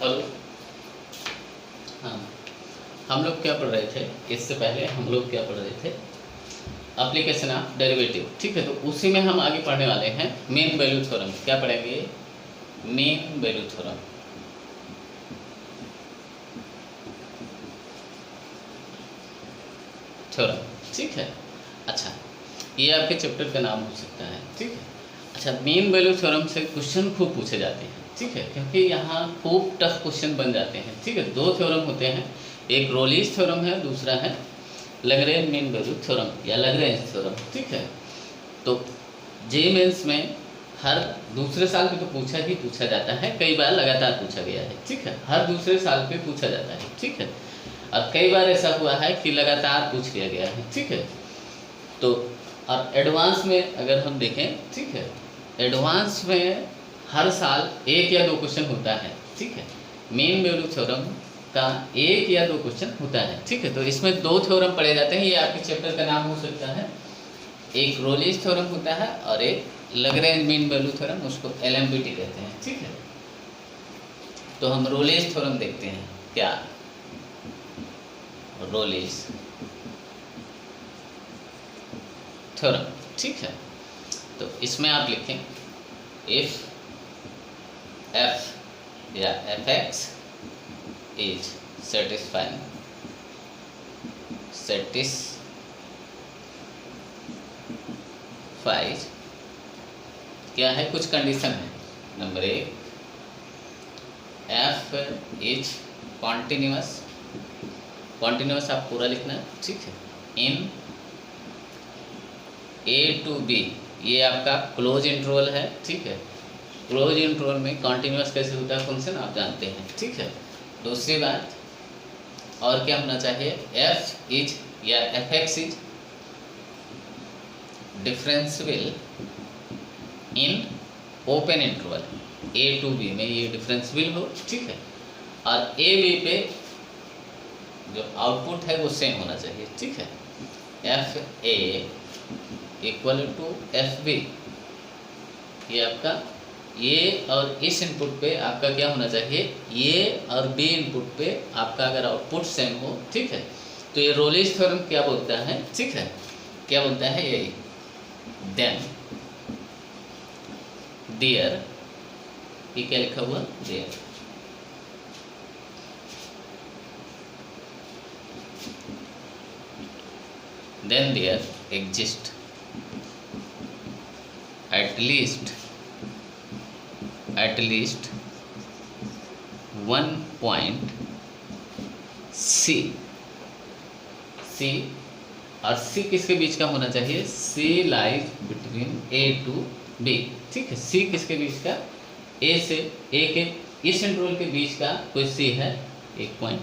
Hello. हाँ, हम लोग क्या पढ़ रहे थे, इससे पहले हम लोग क्या पढ़ रहे थे, एप्लीकेशन ऑफ डेरिवेटिव। ठीक है, तो उसी में हम आगे पढ़ने वाले हैं मीन वैल्यू थ्योरम। क्या पढ़ेंगे? Mean value theorem. ठीक है। अच्छा, ये आपके चैप्टर का नाम हो सकता है। ठीक है। अच्छा, मीन वैल्यू थ्योरम से क्वेश्चन खूब पूछे जाते हैं। ठीक है, क्योंकि यहाँ खूब टफ क्वेश्चन बन जाते हैं। ठीक है, दो थ्योरम होते हैं, एक रोलिस थ्योरम है, दूसरा है लैग्रेंज मीन वैल्यू थ्योरम या लैग्रेंज थ्योरम। ठीक है, तो जे मेंस में हर दूसरे साल पे तो पूछा जाता है, कई बार लगातार पूछा गया है। ठीक है, हर दूसरे साल पे पूछा जाता है। ठीक है, और कई बार ऐसा हुआ है कि लगातार पूछ लिया गया है। ठीक है, तो और एडवांस में अगर हम देखें, ठीक है, एडवांस में हर साल एक या दो क्वेश्चन होता है। ठीक है, मीन वैल्यू थ्योरम का एक या दो क्वेश्चन होता है। ठीक है, तो इसमें दो थ्योरम पढ़े जाते हैं। ये आपके चैप्टर का नाम हो सकता है, एक रोलिस थ्योरम होता है और एक लैग्रेंज मीन वैल्यू थ्योरम, उसको LMVT कहते हैं। ठीक है, तो हम रोलिस थ्योरम देखते हैं। क्या? रोलिस थ्योरम। ठीक है, तो इसमें आप लिखें इफ f या fx इज सेटिस्फाइज क्या है, कुछ कंडीशन है। नंबर एक, f इज कॉन्टिन्यूस आप पूरा लिखना। ठीक है, इन A to B, ये आपका क्लोज इंटरवल है। ठीक है, क्लोज इंटरवल में कॉन्टिन्यूस कैसे होता है फंक्शन आप जानते हैं। ठीक है, दूसरी बात और क्या होना चाहिए, f इज या fx is differential in open interval A to B में, ये डिफरेंशियल हो। ठीक है, और A B पे जो आउटपुट है वो सेम होना चाहिए। ठीक है, FA इक्वल टू FB, ये आपका ये और इस इनपुट पे आपका क्या होना चाहिए, ये और B इनपुट पे आपका अगर आउटपुट सेम हो। ठीक है, तो ये रोलिस थ्योरम क्या बोलता है? ठीक है, क्या बोलता है, यही देन देयर, ये क्या लिखा हुआ, there then there exist at least one point C और C किसके बीच का होना चाहिए, C lies between A to B। ठीक है, C किसके बीच का, A से A के इस इंटरवल के बीच का कोई C है, एक point,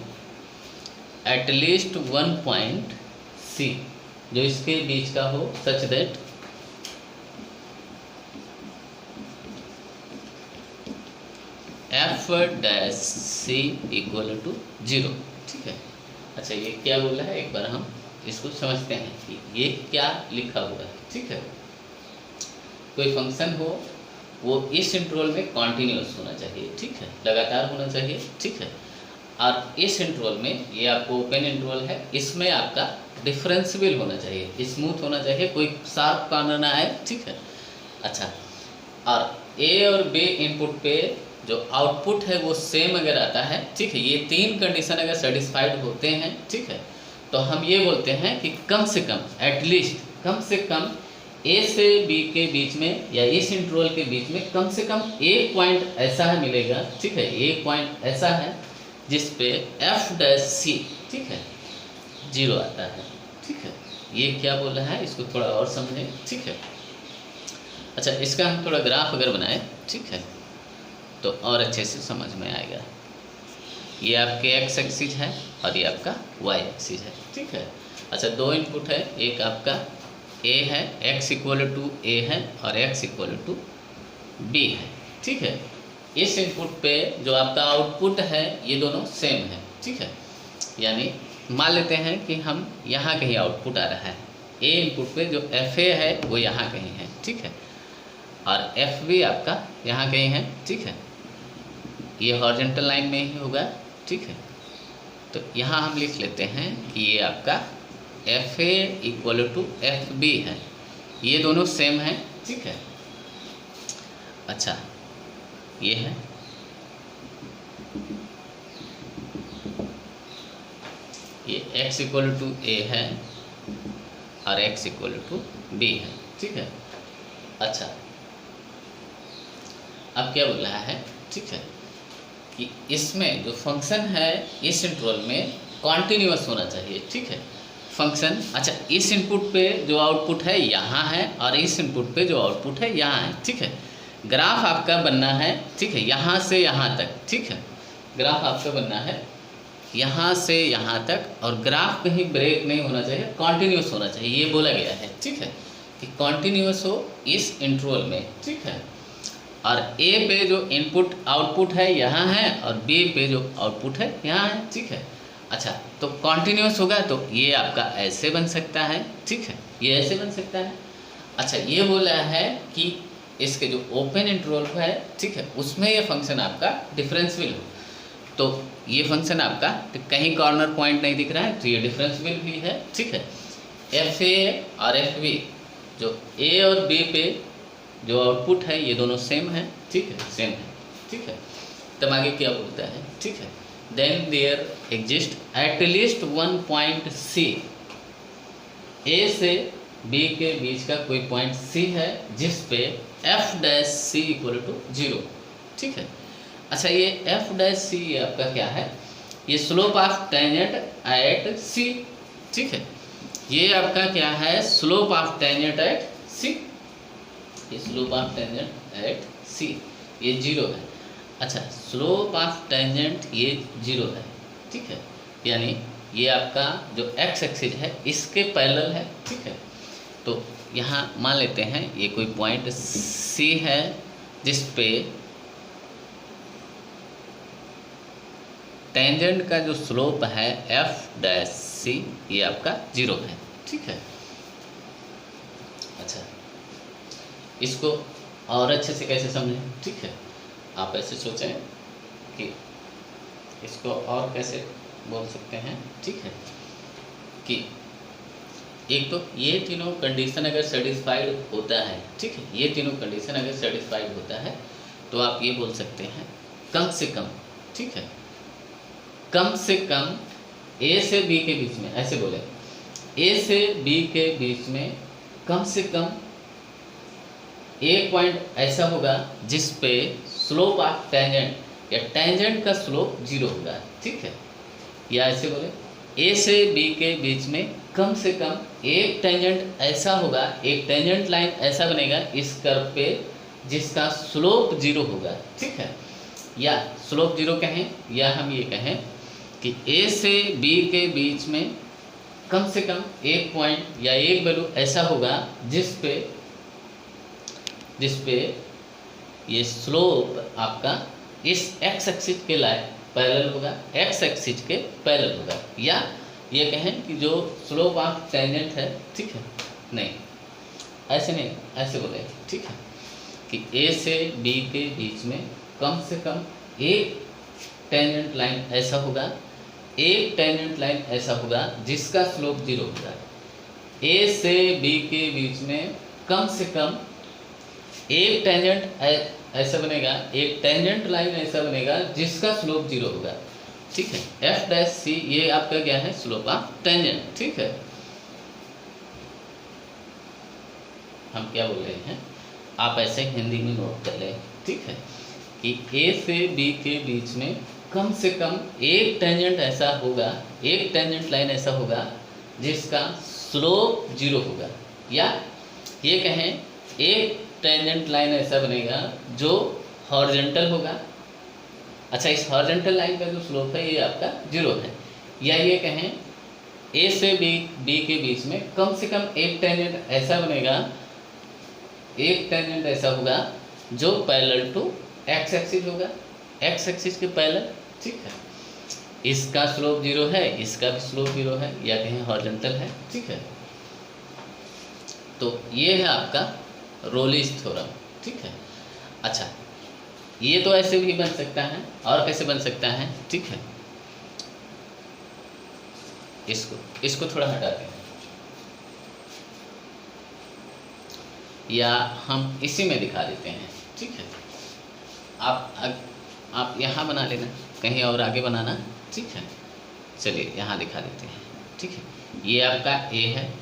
at least one point C जो इसके बीच का हो, such that f dash C equal to 0। ठीक है, अच्छा ये क्या बोला है, एक बार हम इसको समझते हैं कि ये क्या लिखा हुआ है। ठीक है, कोई फंक्शन हो वो इस इंटरवल में कॉन्टिन्यूस होना चाहिए। ठीक है, लगातार होना चाहिए। ठीक है, और इस इंटरवल में, ये आपको ओपन इंटरवल है, इसमें आपका डिफरेंशियल होना चाहिए, स्मूथ होना चाहिए, कोई शार्प कॉर्नर ना आए। ठीक है, अच्छा, और A और B इनपुट पे जो आउटपुट है वो सेम अगर आता है, ठीक है, ये तीन कंडीशन अगर सेटिस्फाइड होते हैं, ठीक है, तो हम ये बोलते हैं कि कम से कम, एटलीस्ट कम से कम A से B के बीच में या इस इंटरवल के बीच में कम से कम एक पॉइंट ऐसा है मिलेगा। ठीक है, एक पॉइंट ऐसा है जिस पे f डैश C, ठीक है, 0 आता है। ठीक है, ये क्या बोला है, इसको थोड़ा और समझें। ठीक है, अच्छा, इसका हम थोड़ा ग्राफ अगर बनाएं, ठीक है, तो और अच्छे से समझ में आएगा। ये आपके x एक्सिस है और ये आपका y एक्सिस है। ठीक है, अच्छा, दो इनपुट है, एक आपका a है, x इक्वल टू a है और x इक्वल टू b है। ठीक है, इस इनपुट पे जो आपका आउटपुट है ये दोनों सेम है। ठीक है, यानी मान लेते हैं कि हम यहाँ कहीं आउटपुट आ रहा है, A इनपुट पे जो FA है वो यहाँ कहीं है। ठीक है, और FB आपका यहाँ कहीं है। ठीक है, ये हॉरिजॉन्टल लाइन में ही होगा, ठीक है। तो यहाँ हम लिख लेते हैं कि ये आपका F A equal to F B है, ये दोनों सेम है, ठीक है। अच्छा, ये है, ये x इक्वल टू ए है और x इक्वल टू बी है, ठीक है। अच्छा, अब क्या बोल रहा है, ठीक है, कि इसमें जो फंक्शन है इस इंटरवल में कॉन्टिन्यूअस होना चाहिए, ठीक है। फंक्शन, अच्छा, इस इनपुट पे जो आउटपुट है यहाँ है और इस इनपुट पे जो आउटपुट है यहाँ है, ठीक है। ग्राफ आपका बनना है, ठीक है, यहाँ से यहाँ तक, ठीक है। ग्राफ आपका बनना है यहाँ से यहाँ तक और ग्राफ कहीं ब्रेक नहीं होना चाहिए, कॉन्टिन्यूस होना चाहिए, ये बोला गया है, ठीक है, कि कॉन्टिन्यूस हो इस इंटरवल में, ठीक है। और ए पे जो इनपुट आउटपुट है यहाँ है और बी पे जो आउटपुट है यहाँ है, ठीक है। अच्छा, तो कॉन्टिन्यूस होगा तो ये आपका ऐसे बन सकता है, ठीक है, ये ऐसे बन सकता है। अच्छा, ये बोला है कि इसके जो ओपन इंटरवल है, ठीक है, उसमें ये फंक्शन आपका डिफरेंशियल हो, तो ये फंक्शन आपका तो कहीं कॉर्नर पॉइंट नहीं दिख रहा है, तो ये डिफरेंशियल भी है, ठीक है। एफ ए और एफ बी, जो ए और बी पे जो आउटपुट है ये दोनों सेम है, ठीक है, सेम है, ठीक है। तब आगे क्या बोलता है, ठीक है, then there exist at least one point C, A से बी के बीच का कोई पॉइंट सी है जिस पे F dash C equal to 0, ठीक है। अच्छा, ये एफ डैश सी ये आपका क्या है, ये slope of tangent at C, ठीक है, ये आपका क्या है, स्लोप ऑफ टेंजेंट एट सी, ये स्लोप ऑफ टेंजेंट एट सी, ये 0 है। अच्छा, स्लोप ऑफ टेंजेंट ये 0 है, ठीक है, यानी ये आपका जो एक्स एक्सिस है इसके पैरेलल है, ठीक है। तो यहाँ मान लेते हैं ये कोई पॉइंट सी है जिस पे टेंजेंट का जो स्लोप है एफ डैश सी ये आपका 0 है, ठीक है। अच्छा, इसको और अच्छे से कैसे समझें, ठीक है, आप ऐसे सोचें कि इसको और कैसे बोल सकते हैं, ठीक है, कि एक तो ये तीनों कंडीशन अगर सेटिस्फाइड होता है, ठीक है, ये तीनों कंडीशन अगर सेटिस्फाइड होता है तो आप ये बोल सकते हैं कम से कम, ठीक है, कम से कम ए से बी के बीच में, ऐसे बोले, ए से बी के बीच में कम से कम एक पॉइंट ऐसा होगा जिस पे स्लोप ऑफ टेंजेंट या टेंजेंट का स्लोप 0 होगा, ठीक है। या ऐसे बोले, ए से बी के बीच में कम से कम एक टेंजेंट ऐसा होगा, एक टेंजेंट लाइन ऐसा बनेगा इस कर्व पे जिसका स्लोप 0 होगा, ठीक है। या स्लोप 0 कहें या हम ये कहें कि ए से बी के बीच में कम से कम एक पॉइंट या एक वैल्यू ऐसा होगा जिस पे ये स्लोप आपका इस एक्स एक्सिस के पैरेलल होगा, एक्स एक्सिस के पैरेलल होगा। या ये कहें कि जो स्लोप ऑफ टेंजेंट है, ठीक है, नहीं ऐसे नहीं, ऐसे बोले, ठीक है, कि ए से बी के बीच में कम से कम एक टेंजेंट लाइन ऐसा होगा, एक टेंजेंट लाइन ऐसा होगा जिसका स्लोप 0 होगा। ए से बी के बीच में कम से कम एक टेंजेंट ऐसा बनेगा, एक टेंजेंट लाइन ऐसा बनेगा जिसका स्लोप 0 होगा, ठीक है। एफ डैश सी ये आपका क्या है, स्लोप ऑफ टेंजेंट, ठीक है। हम क्या बोल रहे हैं, आप ऐसे हिंदी में नोट कर लें, ठीक है, कि ए से बी के बीच में कम से कम एक टेंजेंट ऐसा होगा, एक टेंजेंट लाइन ऐसा होगा जिसका स्लोप 0 होगा। या ये कहें एक टेंजेंट लाइन ऐसा बनेगा जो हॉरिजॉन्टल होगा। अच्छा, इस हॉरिजॉन्टल लाइन का जो स्लोप है ये आपका 0 है। या ये कहें ए से बी के बीच में कम से कम एक टेंजेंट ऐसा बनेगा, एक टेंजेंट ऐसा होगा जो पैरेलल टू एक्स एक्सिस होगा, एक्स एक्सिस के पैरेलल, ठीक है। इसका स्लोप 0 है, इसका भी स्लोप 0 है, या कहें हॉरिजॉन्टल है, ठीक है। तो ये है आपका रोलिस थ्योरम, ठीक है। अच्छा, ये तो ऐसे भी बन सकता है, और कैसे बन सकता है, ठीक है। इसको थोड़ा हटाते हैं, या हम इसी में दिखा देते हैं, ठीक है। आप यहाँ बना लेना, कहीं और आगे बनाना, ठीक है। चलिए यहाँ दिखा देते हैं, ठीक है। ये आपका ए है,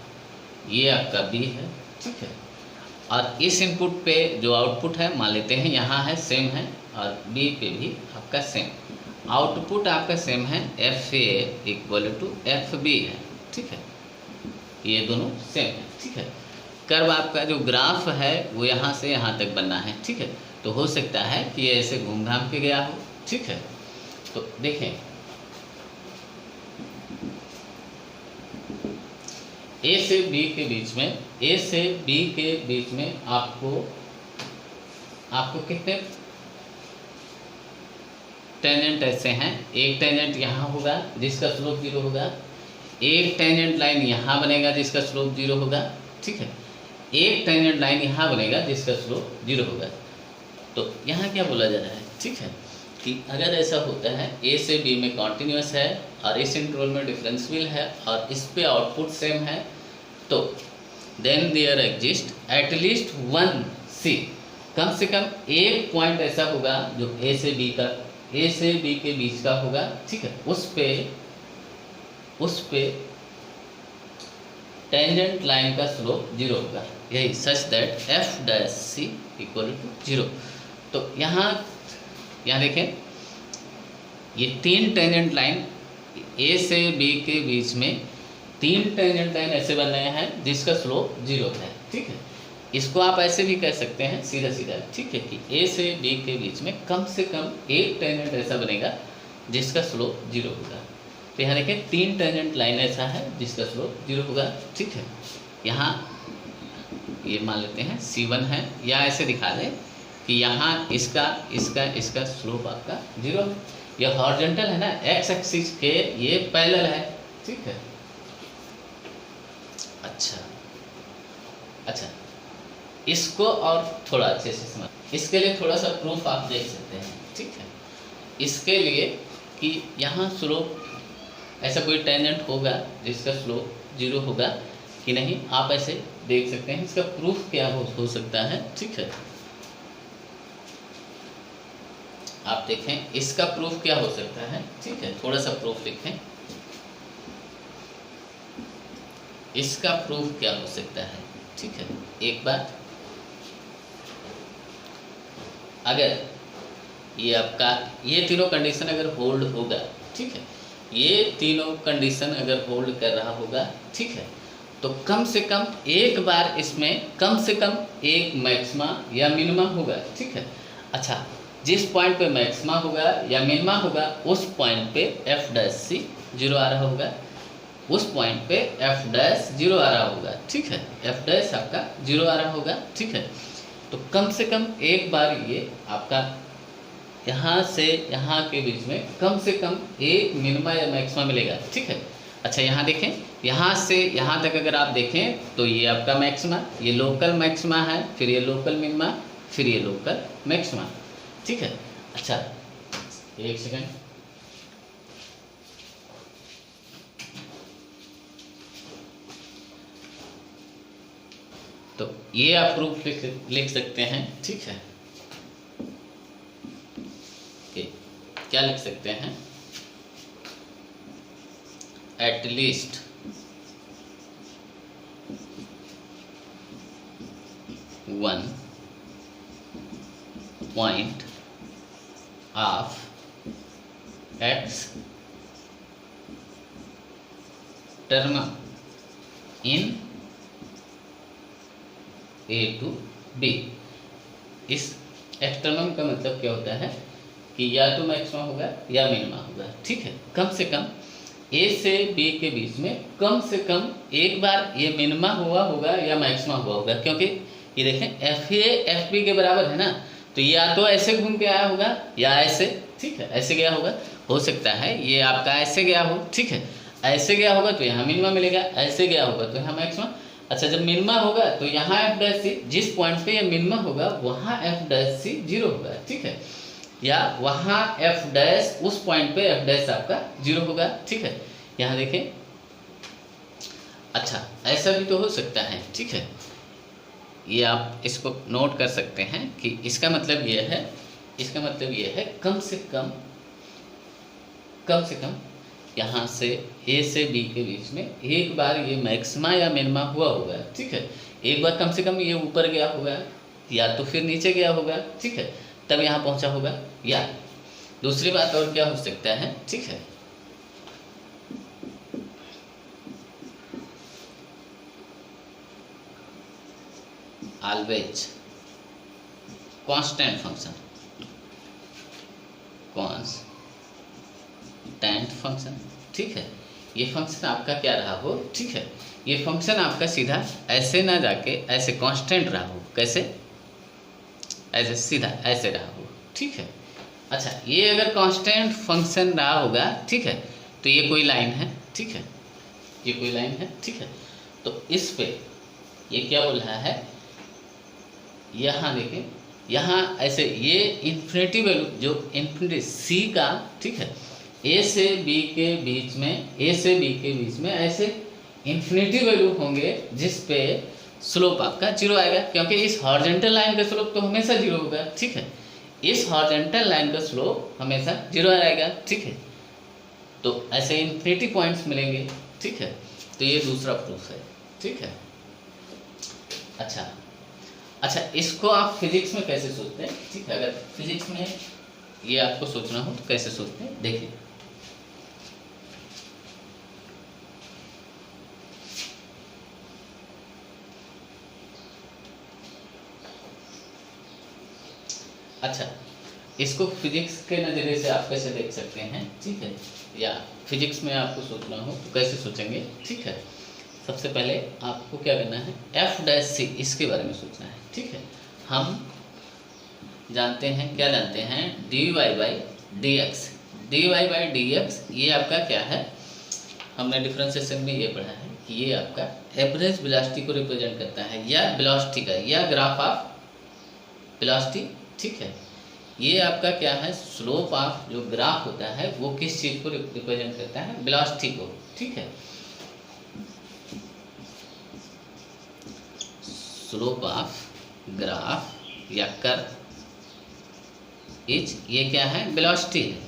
ये आपका बी है, ठीक है। और इस इनपुट पे जो आउटपुट है मान लेते हैं यहाँ है, सेम है, और बी पे भी आपका सेम आउटपुट आपका सेम है, F A equal to F B है, ठीक है। ये दोनों सेम है, ठीक है। कर्व आपका जो ग्राफ है वो यहाँ से यहाँ तक बनना है, ठीक है। तो हो सकता है कि ये ऐसे घूम घाम के गया हो, ठीक है। तो देखें, ए से बी के बीच में, ए से बी के बीच में आपको कितने टेंजेंट ऐसे हैं। एक टेंजेंट यहाँ होगा जिसका स्लोप 0 होगा, एक टेंजेंट लाइन यहाँ बनेगा जिसका स्लोप 0 होगा, ठीक है। एक टेंजेंट लाइन यहाँ बनेगा जिसका स्लोप 0 होगा। तो यहाँ क्या बोला जा रहा है, ठीक है, कि अगर ऐसा होता है ए से बी में कॉन्टिन्यूस है और इस इंटरवल में डिफरेंशियल है और इस पे आउटपुट सेम है, तो then there exist at least one C, कम से कम एक पॉइंट ऐसा होगा जो ए से बी के बीच का होगा, ठीक है। उस पे टेंजेंट लाइन का स्लोप 0 होगा, यही such that F dash C equal to 0। तो यहाँ देखें, ये 3 टेंजेंट लाइन ए से बी के बीच में 3 टेंजेंट लाइन ऐसे बन रहे हैं जिसका स्लोप 0 है, ठीक है। इसको आप ऐसे भी कह सकते हैं सीधा सीधा, ठीक है, कि ए से बी के बीच में कम से कम एक टेंजेंट ऐसा बनेगा जिसका स्लोप 0 होगा। तो यहाँ देखें 3 टेंजेंट लाइन ऐसा है जिसका स्लोप 0 होगा, ठीक है। यहाँ ये मान लेते हैं C1 है, या ऐसे दिखा दें कि यहाँ इसका स्लोप आपका 0 है। यह हॉरिजॉन्टल है ना, एक्स एक्सिस के ये पैरेलल है, ठीक है। अच्छा, इसको और थोड़ा अच्छे से समझ, इसके लिए थोड़ा सा प्रूफ आप देख सकते हैं, ठीक है। इसके लिए कि यहाँ स्लोप ऐसा कोई टेंजेंट होगा जिसका स्लोप 0 होगा कि नहीं, आप ऐसे देख सकते हैं। इसका प्रूफ क्या हो सकता है, ठीक है। आप देखें इसका प्रूफ क्या हो सकता है, ठीक है। थोड़ा सा प्रूफ लिखें, इसका प्रूफ क्या हो सकता है, ठीक है। एक बात, अगर ये आपका ये तीनों कंडीशन अगर होल्ड होगा, ठीक है, ये तीनों कंडीशन अगर होल्ड कर रहा होगा, ठीक है, तो कम से कम एक बार इसमें कम से कम एक मैक्सिमा या मिनिमा होगा, ठीक है। अच्छा, जिस पॉइंट पे मैक्सिमा होगा या मिनिमा होगा उस पॉइंट पे एफ डैश सी 0 आ रहा होगा, उस पॉइंट पे एफ डैश 0 आ रहा होगा, ठीक है। एफ डैश आपका 0 आ रहा होगा, ठीक है। तो कम से कम एक बार ये आपका यहाँ से यहाँ के बीच में कम से कम एक मिनिमा या मैक्सिमा मिलेगा, ठीक है। अच्छा, यहाँ देखें, यहाँ से यहाँ तक अगर आप देखें तो ये आपका मैक्सिमा, ये लोकल मैक्सिमा है, फिर ये लोकल मिनिमा, फिर ये लोकल मैक्सिमा, ठीक है। अच्छा, एक सेकंड, तो ये आप प्रूफ लिख सकते हैं, ठीक है। क्या लिख सकते हैं, at least one point of extremum in A to B. इस एक्सटर्नम का मतलब क्या होता है कि या तो मैक्सिमा होगा या मिनिमा होगा, ठीक है। कम से कम ए से बी के बीच में कम से कम एक बार ये मिनिमा हुआ होगा या मैक्सिमा हुआ होगा, क्योंकि ये देखें एफ ए एफ बी के बराबर है ना, तो या तो ऐसे घूम के आया होगा या ऐसे, ठीक है, ऐसे गया होगा। हो सकता है ये आपका ऐसे गया हो, ठीक है, ऐसे गया होगा तो यहाँ मिनिमा मिलेगा, ऐसे गया होगा तो यहाँ मैक्सिमा। अच्छा, जब मिनिमा होगा तो यहाँ एफ डैश सी, जिस पॉइंट पे ये मिनिमा होगा वहाँ एफ डैश सी 0 होगा, ठीक है। या वहाँ एफ डैश, उस पॉइंट पे एफ डैश आपका 0 होगा। ठीक है, यहाँ देखें। अच्छा, ऐसा भी तो हो सकता है। ठीक है, ये आप इसको नोट कर सकते हैं कि इसका मतलब ये है, इसका मतलब ये है कम से कम यहाँ से ए से बी के बीच में एक बार ये मैक्सिमा या मिनिमा हुआ होगा। ठीक है, एक बार कम से कम ये ऊपर गया होगा या तो फिर नीचे गया होगा। ठीक है, तब यहाँ पहुँचा होगा। या दूसरी बात और क्या हो सकता है। ठीक है, always constant function, constant function. ठीक है, ये फंक्शन आपका क्या रहा हो। ठीक है, ये फंक्शन आपका सीधा ऐसे ना जाके ऐसे कांस्टेंट रहा हो। कैसे? ऐसे सीधा ऐसे रहा हो। ठीक है, अच्छा, ये अगर कांस्टेंट फंक्शन रहा होगा, ठीक है, तो ये कोई लाइन है। ठीक है, ये कोई लाइन है। ठीक है, तो इस पे ये क्या बोल रहा है, यहाँ देखें, यहाँ ऐसे ये इन्फिनिटी वैल्यू, जो इन्फिनिटी सी का, ठीक है, ए से बी के बीच में, ए से बी के बीच में ऐसे इन्फिनिटी वैल्यू होंगे जिस पे स्लोप आपका 0 आएगा, क्योंकि इस हॉरिजॉन्टल लाइन का स्लोप तो हमेशा 0 होगा। ठीक है, इस हॉरिजॉन्टल लाइन का स्लोप हमेशा 0 आएगा। ठीक है, तो ऐसे इन्फिनिटी पॉइंट्स मिलेंगे। ठीक है, तो ये दूसरा प्रूफ है। ठीक है, अच्छा, इसको आप फिजिक्स में कैसे सोचते हैं। ठीक है, अगर फिजिक्स में ये आपको सोचना हो तो कैसे सोचते हैं, देखिए। अच्छा, इसको फिजिक्स के नज़रिए से आप कैसे देख सकते हैं। ठीक है, या फिजिक्स में आपको सोचना हो तो कैसे सोचेंगे। ठीक है, सबसे पहले आपको क्या करना है, एफ डैश सी, इसके बारे में सोचना है। ठीक है, हम जानते हैं, क्या जानते हैं, D Y by D X. D Y by D X ये आपका क्या है, हमने डिफरेंशिएशन में ये पढ़ा है कि ये आपका एवरेज वेलोसिटी को रिप्रेजेंट करता है, या वेलोसिटी का, या ग्राफ ऑफ वेलोसिटी। ठीक है, ये आपका क्या है, स्लोप ऑफ जो ग्राफ होता है वो किस चीज़ को रिप्रेजेंट करता है, वेलोसिटी को। ठीक है, स्लोप ऑफ ग्राफ या कर्व इज, ये क्या है, वेलोसिटी है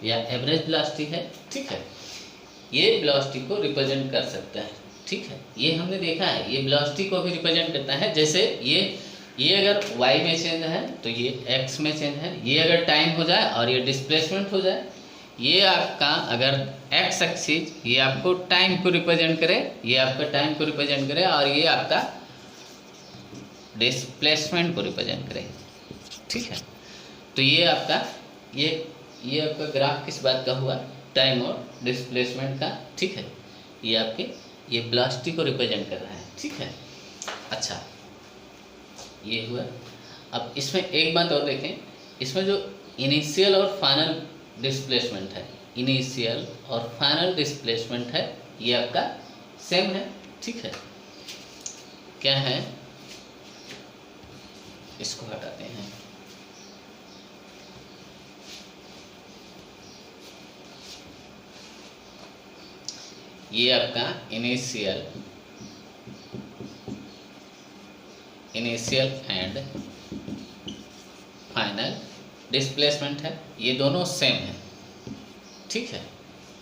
या एवरेज वेलोसिटी है। ठीक है, ये वेलोसिटी को रिप्रेजेंट कर सकता है। ठीक है, ये हमने देखा है, ये वेलोसिटी को भी रिप्रेजेंट करता है। जैसे ये अगर y में चेंज है तो ये x में चेंज है, ये अगर टाइम हो जाए और ये डिस्प्लेसमेंट हो जाए, ये आपका अगर x एक्सिस ये आपको टाइम को रिप्रेजेंट करे, ये आपका टाइम को रिप्रेजेंट करे, और ये आपका डिस्प्लेसमेंट को रिप्रेजेंट करे। ठीक है, तो ये आपका ये आपका ग्राफ किस बात का हुआ, टाइम और डिस्प्लेसमेंट का। ठीक है, ये आपके ये वेलोसिटी को रिप्रेजेंट कर रहा है। ठीक है, अच्छा, ये हुआ। अब इसमें एक बात और देखें, इसमें जो इनिशियल और फाइनल डिस्प्लेसमेंट है, इनिशियल और फाइनल डिस्प्लेसमेंट है, ये आपका सेम है। ठीक है, क्या है, इसको हटाते हैं। ये आपका इनिशियल एंड फाइनल डिस्प्लेसमेंट है, ये दोनों सेम है। ठीक है,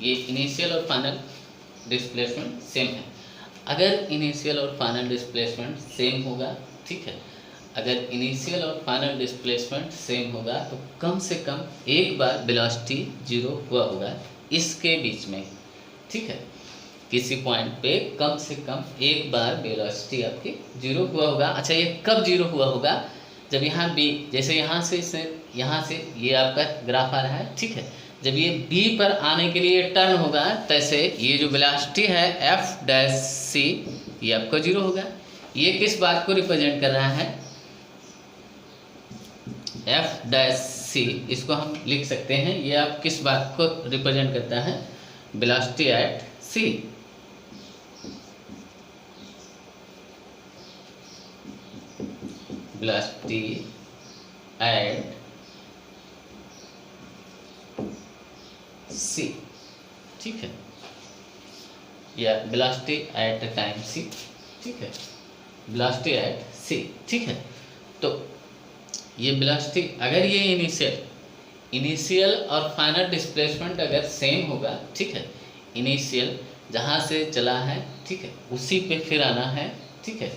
ये इनिशियल और फाइनल डिस्प्लेसमेंट सेम है। अगर इनिशियल और फाइनल डिस्प्लेसमेंट सेम होगा, ठीक है, अगर इनिशियल और फाइनल डिस्प्लेसमेंट सेम होगा तो कम से कम एक बार वेलोसिटी 0 हुआ होगा इसके बीच में। ठीक है, किसी पॉइंट पे कम से कम एक बार वेलोसिटी आपकी 0 हुआ होगा। अच्छा, ये कब 0 हुआ होगा, जब यहाँ बी, जैसे यहाँ से ये आपका ग्राफ आ रहा है। ठीक है, जब ये बी पर आने के लिए टर्न होगा, तैसे ये जो वेलोसिटी है एफ डैश सी, ये आपका 0 होगा। ये किस बात को रिप्रेजेंट कर रहा है, एफ डैश सी, इसको हम लिख सकते हैं, ये आप किस बात को रिप्रेजेंट करता है, velocity at C. Velocity at C, ठीक है, या वेलोसिटी एट टाइम सी, ठीक है, वेलोसिटी एट सी, ठीक है। तो ये वेलोसिटी अगर ये इनिशियल और फाइनल डिस्प्लेसमेंट अगर सेम होगा, ठीक है, इनिशियल जहाँ से चला है, ठीक है, उसी पे फिर आना है, ठीक है,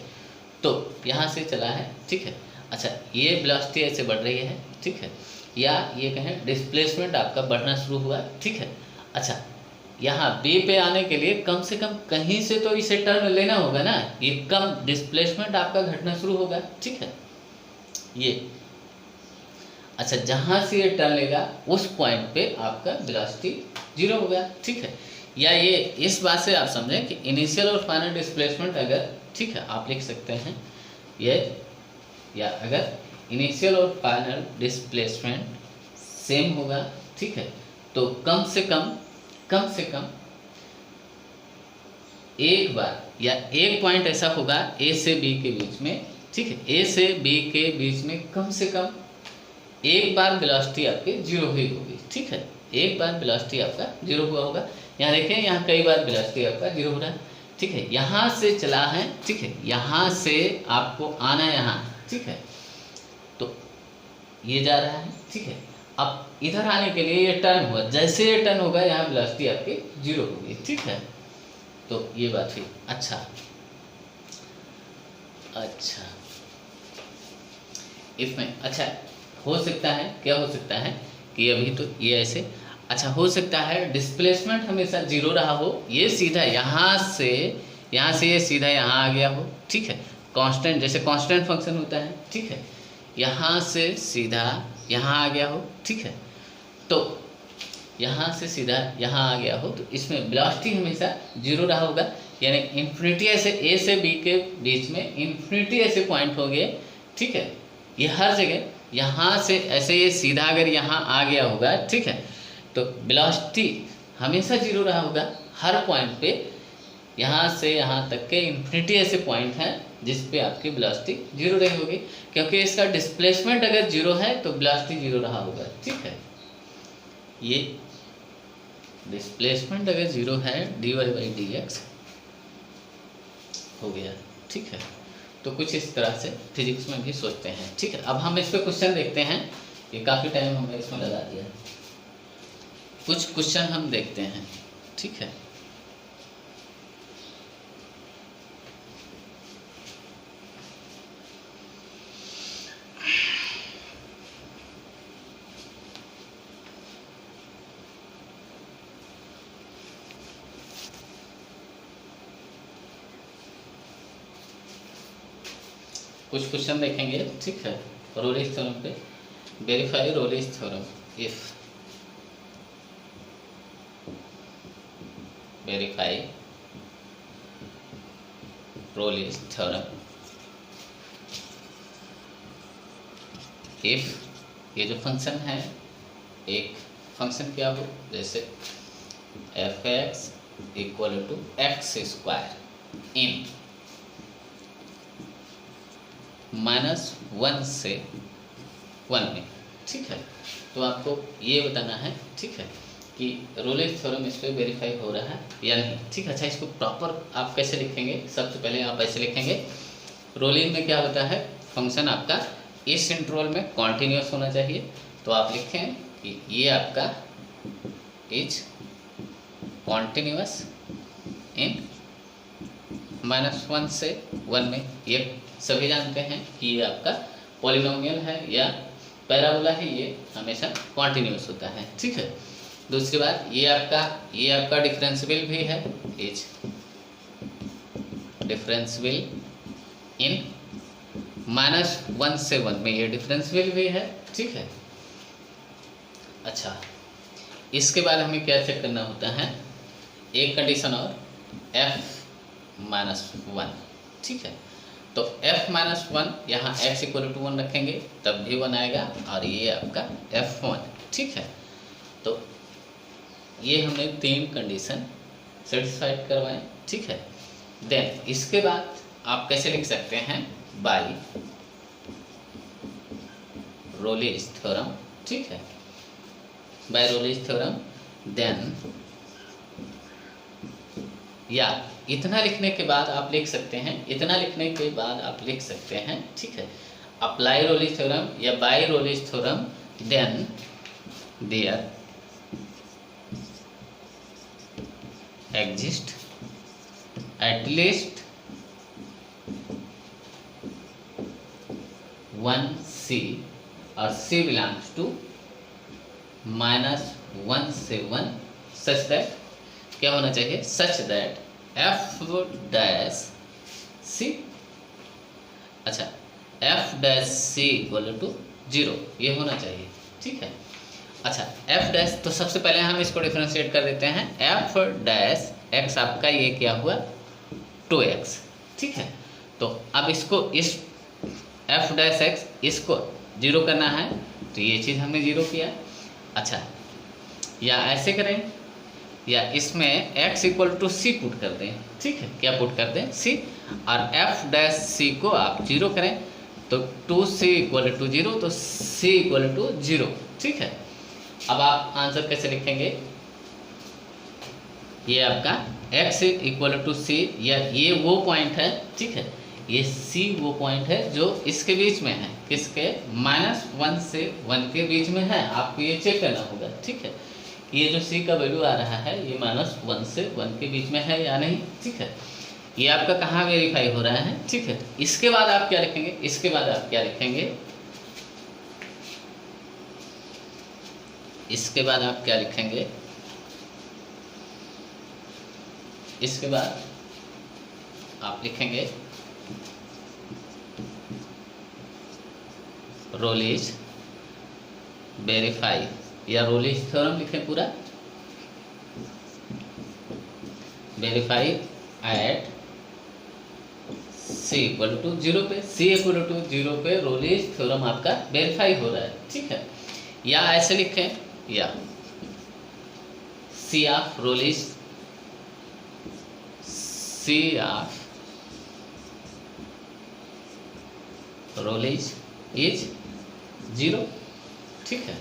तो यहाँ से चला है, ठीक है। अच्छा, ये वेलोसिटी ऐसे बढ़ रही है, ठीक है, या ये कहें डिस्प्लेसमेंट आपका बढ़ना शुरू हुआ, ठीक है। अच्छा, यहाँ बी पे आने के लिए कम से कम कहीं से तो इसे टर्न लेना होगा ना, ये कम डिस्प्लेसमेंट आपका घटना शुरू होगा, ठीक है, ये। अच्छा, जहाँ से ये टर्न लेगा उस पॉइंट पे आपका वेलोसिटी 0 हो गया, ठीक है। या ये इस बात से आप समझें कि इनिशियल और फाइनल डिस्प्लेसमेंट अगर, ठीक है, आप लिख सकते हैं ये, या अगर इनिशियल और फाइनल डिस्प्लेसमेंट सेम होगा, ठीक है, तो कम से कम एक बार या एक पॉइंट ऐसा होगा ए से बी के बीच में, ठीक है, ए से बी के बीच में कम से कम एक बार वेलोसिटी आपके 0 ही होगी, ठीक है, एक बार वेलोसिटी आपका 0 हुआ होगा। यहाँ देखें, यहाँ कई बार वेलोसिटी आपका 0 हो रहा है, ठीक है, यहाँ से चला है, ठीक है, यहाँ से आपको आना है यहाँ, ठीक है, तो ये जा रहा है, ठीक है। अब इधर आने के लिए ये टर्न हुआ, जैसे ये टर्न होगा यहाँ वेलोसिटी आपकी 0 होगी, ठीक है। तो ये बात हुई। अच्छा, इसमें अच्छा हो सकता है, क्या हो सकता है कि अभी तो ये ऐसे, अच्छा हो सकता है डिस्प्लेसमेंट हमेशा 0 रहा हो, ये सीधा यहाँ से ये सीधा यहाँ आ गया हो, ठीक है, कांस्टेंट, जैसे कांस्टेंट फंक्शन होता है, ठीक है, यहाँ से सीधा यहाँ आ गया हो, ठीक है, तो यहाँ से सीधा यहाँ आ गया हो, तो इसमें वेलोसिटी हमेशा 0 रहा होगा, यानी इन्फिनिटी ऐसे ए से बी के बीच में इन्फिनिटी ऐसे पॉइंट हो गए, ठीक है, ये हर जगह यहाँ से ऐसे ये सीधा अगर यहाँ आ गया होगा, ठीक है, तो वेलोसिटी हमेशा 0 रहा होगा हर पॉइंट पे, यहाँ से यहाँ तक के इन्फिनिटी ऐसे पॉइंट हैं जिस पे आपकी वेलोसिटी 0 रही होगी, क्योंकि इसका डिस्प्लेसमेंट अगर 0 है तो वेलोसिटी 0 रहा होगा, ठीक है। ये डिस्प्लेसमेंट अगर 0 है dy/dx हो गया, ठीक है। तो कुछ इस तरह से फिजिक्स में भी सोचते हैं, ठीक है। अब हम इस पे क्वेश्चन देखते हैं, ये काफ़ी टाइम हमने इसमें लगा दिया, कुछ क्वेश्चन हम देखते हैं, ठीक है। कुछ क्वेश्चन देखेंगे, ठीक है, रोलिस थ्योरम पे। Verify Rolle's theorem if verify Rolle's theorem if ये जो फंक्शन है, एक फंक्शन क्या हो, जैसे f(x) = x² इन -1 से 1 में, ठीक है। तो आपको ये बताना है, ठीक है, कि रोलिस थ्योरम इस पर वेरीफाई हो रहा है या नहीं, ठीक है। अच्छा, इसको प्रॉपर आप कैसे लिखेंगे, सबसे पहले आप ऐसे लिखेंगे, रोलिस में क्या होता है, फंक्शन आपका इस इंटरवल में कॉन्टिन्यूस होना चाहिए, तो आप लिखें कि ये आपका इज कॉन्टिन्यूस इन -1 से 1 में। ये सभी जानते हैं कि ये आपका पॉलिनोमियल है या पैराबोला है, ये हमेशा कॉन्टिन्यूस होता है, ठीक है। दूसरी बात, ये आपका डिफरेंशियल भी है, इज डिफरेंशियल इन -1 से 1 में, ये डिफरेंशियल भी है, ठीक है। अच्छा, इसके बाद हमें क्या चेक करना होता है, एक कंडीशन और f-1, ठीक है। तो f-1 यहाँ x = 1 रखेंगे तब भी 1 आएगा, और ये आपका f1, ठीक है। तो ये हमने 3 कंडीशन सेटिस्फाइड करवाएं, ठीक है। देन इसके बाद आप कैसे लिख सकते हैं, बाई रोलीज थ्योरम, ठीक है, बाय रोलीज थ्योरम, देन या इतना लिखने के बाद आप लिख सकते हैं, इतना लिखने के बाद आप लिख सकते हैं, ठीक है, अप्लाई रोलीज थ्योरम या by Rolle's theorem, then there exist at least one C और सी बिलोंग्स टू -1 से 1 सच दैट, क्या होना चाहिए, such that F dash C, अच्छा F dash C equal to 0, ये होना चाहिए, ठीक है। अच्छा एफ डैश, तो सबसे पहले हम इसको डिफरेंशिएट कर देते हैं, एफ डैश एक्स आपका ये क्या हुआ 2x, ठीक है। तो अब इसको इस एफ डैश एक्स इसको 0 करना है, तो ये चीज़ हमने 0 किया। अच्छा या ऐसे करें, या इसमें x equal to C put कर दें, ठीक है, क्या पुट कर दें, सी, और एफ डैश सी को आप 0 करें, तो 2c इक्वल टू 0, तो c इक्वल टू 0, ठीक है। अब आप आंसर कैसे लिखेंगे, ये आपका x इक्वल टू सी, या ये वो पॉइंट है, ठीक है, ये c वो पॉइंट है जो इसके बीच में है, किसके, -1 से 1 के बीच में है, आपको ये चेक करना होगा, ठीक है, ये जो c का वैल्यू आ रहा है ये -1 से 1 के बीच में है या नहीं, ठीक है, ये आपका कहाँ वेरीफाई हो रहा है, ठीक है। इसके बाद आप क्या लिखेंगे, इसके बाद आप क्या लिखेंगे, इसके बाद आप क्या लिखेंगे, इसके बाद आप लिखेंगे रोलीज वेरीफाई, या रोलीज थ्योरम लिखें पूरा, verify at c equal to 0 पे, c इक्वल टू 0 पे रोलीज थ्योरम आपका वेरीफाई हो रहा है, ठीक है। या ऐसे लिखें, या c of Rolle's, c of Rolle's is 0, ठीक है,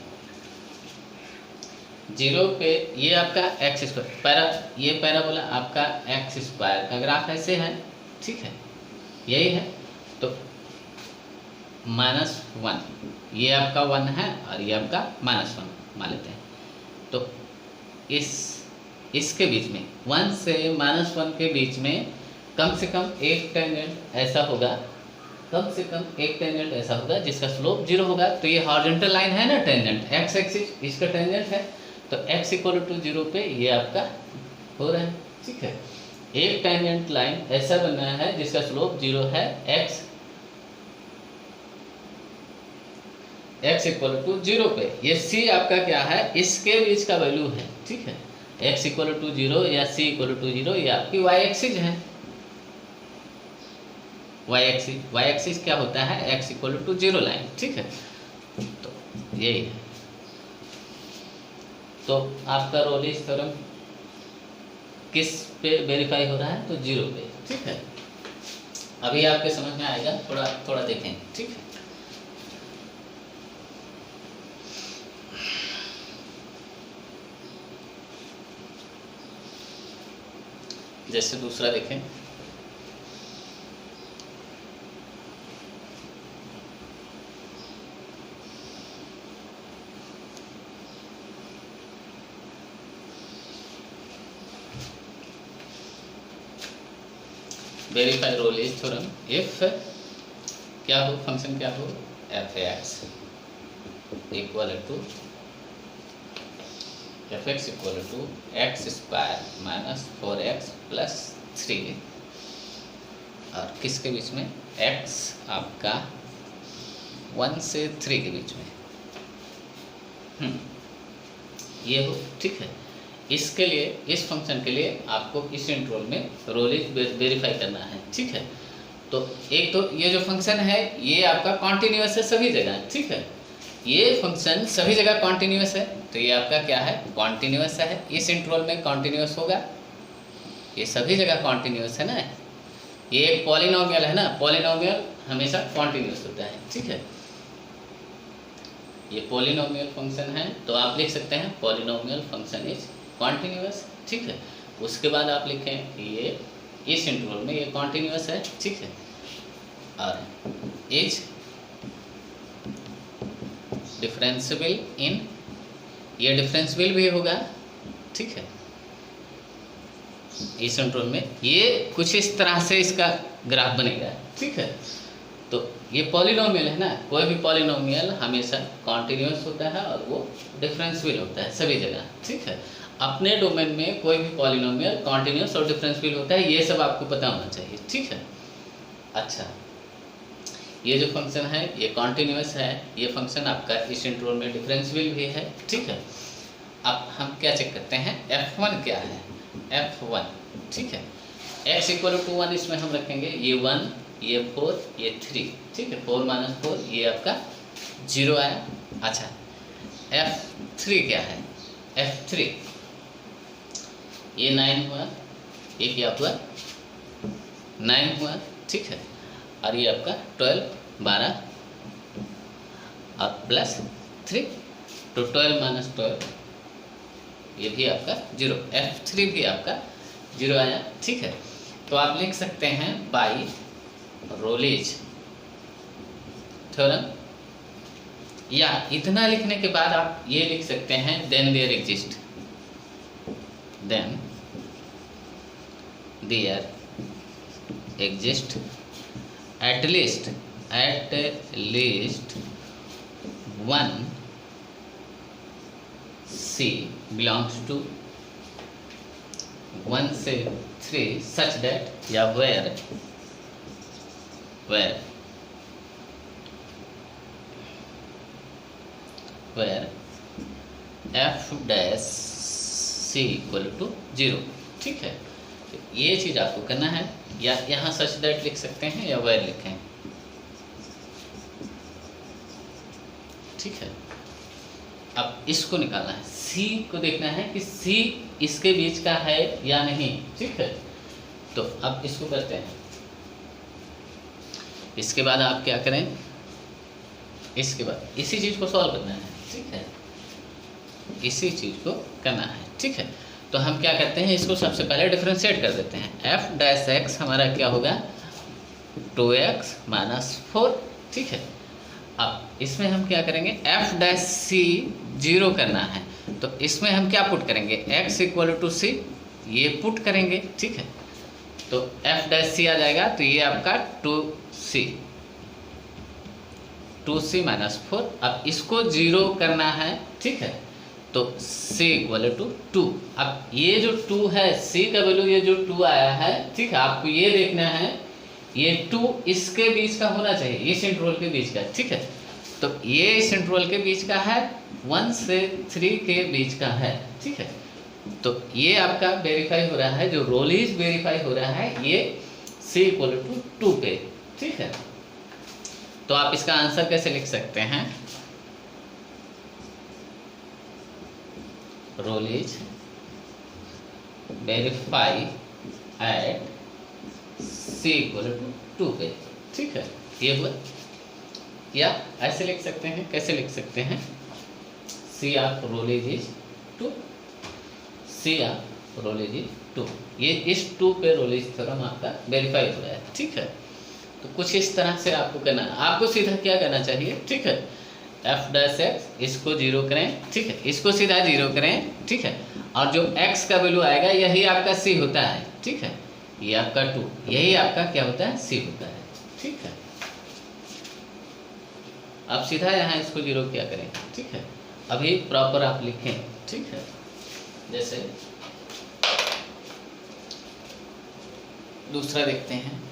0 पे ये आपका एक्स स्क्वायर पैरा, ये पैराबोला आपका एक्स स्क्वायर का ग्राफ ऐसे है, ठीक है, यही है, तो -1 ये आपका 1 है और ये आपका -1 मान लेते हैं, तो इसके बीच में 1 से -1 के बीच में कम से कम एक टेंजेंट ऐसा होगा, कम से कम एक टेंजेंट ऐसा होगा जिसका स्लोप 0 होगा, तो ये हॉरिजॉन्टल लाइन है ना, टेंजेंट एक्स एक्सिस इसका टेंजेंट है, तो x इक्वल टू 0 पे ये आपका हो रहा है, ठीक है। एक टेंजेंट लाइन ऐसा बनना है जिसका स्लोप 0 है, x इक्वल टू 0 पे, ये c आपका क्या है, इसके बीच का वैल्यू है, ठीक है, x इक्वल टू 0 या c इक्वल टू 0, ये आपकी y एक्सिस है, y एक्सिस क्या होता है, x इक्वल टू 0 लाइन, ठीक है, तो यही है। तो आपका रोलीज थ्योरम किस पे वेरीफाई हो रहा है, तो 0 पे, ठीक है। अभी आपके समझ में आएगा, थोड़ा थोड़ा देखें, ठीक है। जैसे दूसरा देखें, वेरीफाई रोलीज थ्योरम इफ क्या हो, फंक्शन क्या हो, f(x) equal to f(x) equal to x square -4x plus 3, और किसके बीच में, x आपका 1 से 3 के बीच में, ये हो, ठीक है। इसके लिए, इस फंक्शन के लिए आपको इस इंटरवल में रोलीज वेरीफाई करना है, ठीक है। तो एक तो ये जो फंक्शन है ये आपका कॉन्टिन्यूअस है सभी जगह, ठीक है, ये फंक्शन सभी जगह कॉन्टिन्यूअस है, तो ये आपका क्या है, कॉन्टिन्यूअस है, इस इंटरवल में कॉन्टिन्यूअस होगा, ये सभी जगह कॉन्टिन्यूअस है ना, ये एक पॉलिनोमियल है ना, पॉलिनोमियल हमेशा कॉन्टिन्यूअस होता है, ठीक है। ये पॉलिनोमियल फंक्शन है, तो आप लिख सकते हैं पॉलिनोमियल फंक्शन इज कॉन्टिन्यूअस, ठीक है। उसके बाद आप लिखें कि ये इस इंटरवल में ये कॉन्टिन्यूअस है, ठीक है, और इज डिफरेंशियल इन, ये डिफरेंशियल भी होगा, ठीक है, इस इंटरवल में। ये कुछ इस तरह से इसका ग्राफ बनेगा, ठीक है। तो ये पॉलिनोमियल है ना, कोई भी पॉलिनोमियल हमेशा कॉन्टिन्यूअस होता है और वो डिफरेंशियल होता है सभी जगह, ठीक है। अपने डोमेन में कोई भी पॉलिनोमियल कॉन्टिन्यूअस और डिफरेंशियल होता है, ये सब आपको पता होना चाहिए, ठीक है। अच्छा, ये जो फंक्शन है ये कॉन्टिन्यूअस है, ये फंक्शन आपका इस इंटरवल में डिफरेंशियल भी है, ठीक है। अब हम क्या चेक करते हैं, f1 क्या है, f1, ठीक है। x इक्वल टू 1 इसमें हम रखेंगे, ये 1, ये 4, ये 3, ठीक है। 4 - 4 ये आपका 0 आया। अच्छा, f3 क्या है, f3 ये 9 हुआ, ये क्या हुआ 9 हुआ, ठीक है। और ये आपका 12 12 और प्लस 3, तो 12 - 12 ये भी आपका 0, f3 भी आपका 0 आया, ठीक है। तो आप लिख सकते हैं बाई रोलेज थ्योरम, या इतना लिखने के बाद आप ये लिख सकते हैं then there exist, then there exist at least one C belongs to 1 से 3 such that, या where f dash C equal to 0, ठीक है। तो ये चीज़ आपको करना है, या यहाँ सच दैट लिख सकते हैं या वेयर लिखें, ठीक है। अब इसको निकालना है, C को देखना है कि C इसके बीच का है या नहीं, ठीक है। तो अब इसको करते हैं, इसके बाद आप क्या करें, इसके बाद इसी चीज़ को सॉल्व करना है, ठीक है, इसी चीज़ को करना है, ठीक है। तो हम क्या करते हैं, इसको सबसे पहले डिफरेंशिएट कर देते हैं। f डैश x हमारा क्या होगा 2x - 4, ठीक है। अब इसमें हम क्या करेंगे, f डैश c 0 करना है, तो इसमें हम क्या पुट करेंगे, x इक्वल टू c, ये पुट करेंगे, ठीक है। तो f डैश c आ जाएगा, तो ये आपका 2c - 4। अब इसको 0 करना है, ठीक है, तो c इक्वल टू 2। अब ये जो 2 है, c का वैल्यू ये जो 2 आया है, ठीक है, आपको ये देखना है ये 2 इसके बीच का होना चाहिए, इस इंटरवल के बीच का, ठीक है। तो ये इस इंटरवल के बीच का है, 1 से 3 के बीच का है, ठीक है। तो ये आपका वेरीफाई हो रहा है, जो रोलीज वेरीफाई हो रहा है ये c इक्वल टू 2 पे, ठीक है। तो आप इसका आंसर कैसे लिख सकते हैं, Rolle's verify at c equal to 2 पे, ठीक है, ये हुआ। या ऐसे लिख सकते हैं, कैसे लिख सकते हैं, c of Rolle's is 2, c of Rolle's is 2, ये इस 2 पे रोलेज थ्योरम आपका वेरीफाई हो रहा है, ठीक है। तो कुछ इस तरह से आपको करना है, आपको सीधा क्या करना चाहिए, ठीक है, f डैश x इसको 0 करें, ठीक है, इसको सीधा 0 करें, ठीक है, और जो x का वैल्यू आएगा यही आपका c होता है, ठीक है, ये आपका 2, यही आपका क्या होता है, c होता है, ठीक है। अब सीधा यहाँ इसको 0 क्या करें, ठीक है। अभी प्रॉपर आप लिखें, ठीक है। जैसे दूसरा देखते हैं,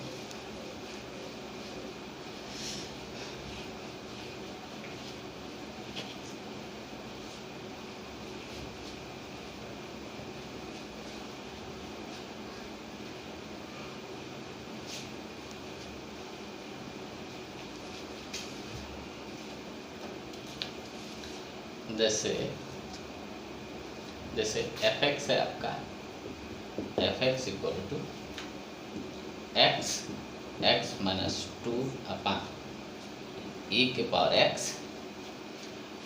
जैसे fx है आपका, fx equal to x - 2 upon e के पावर x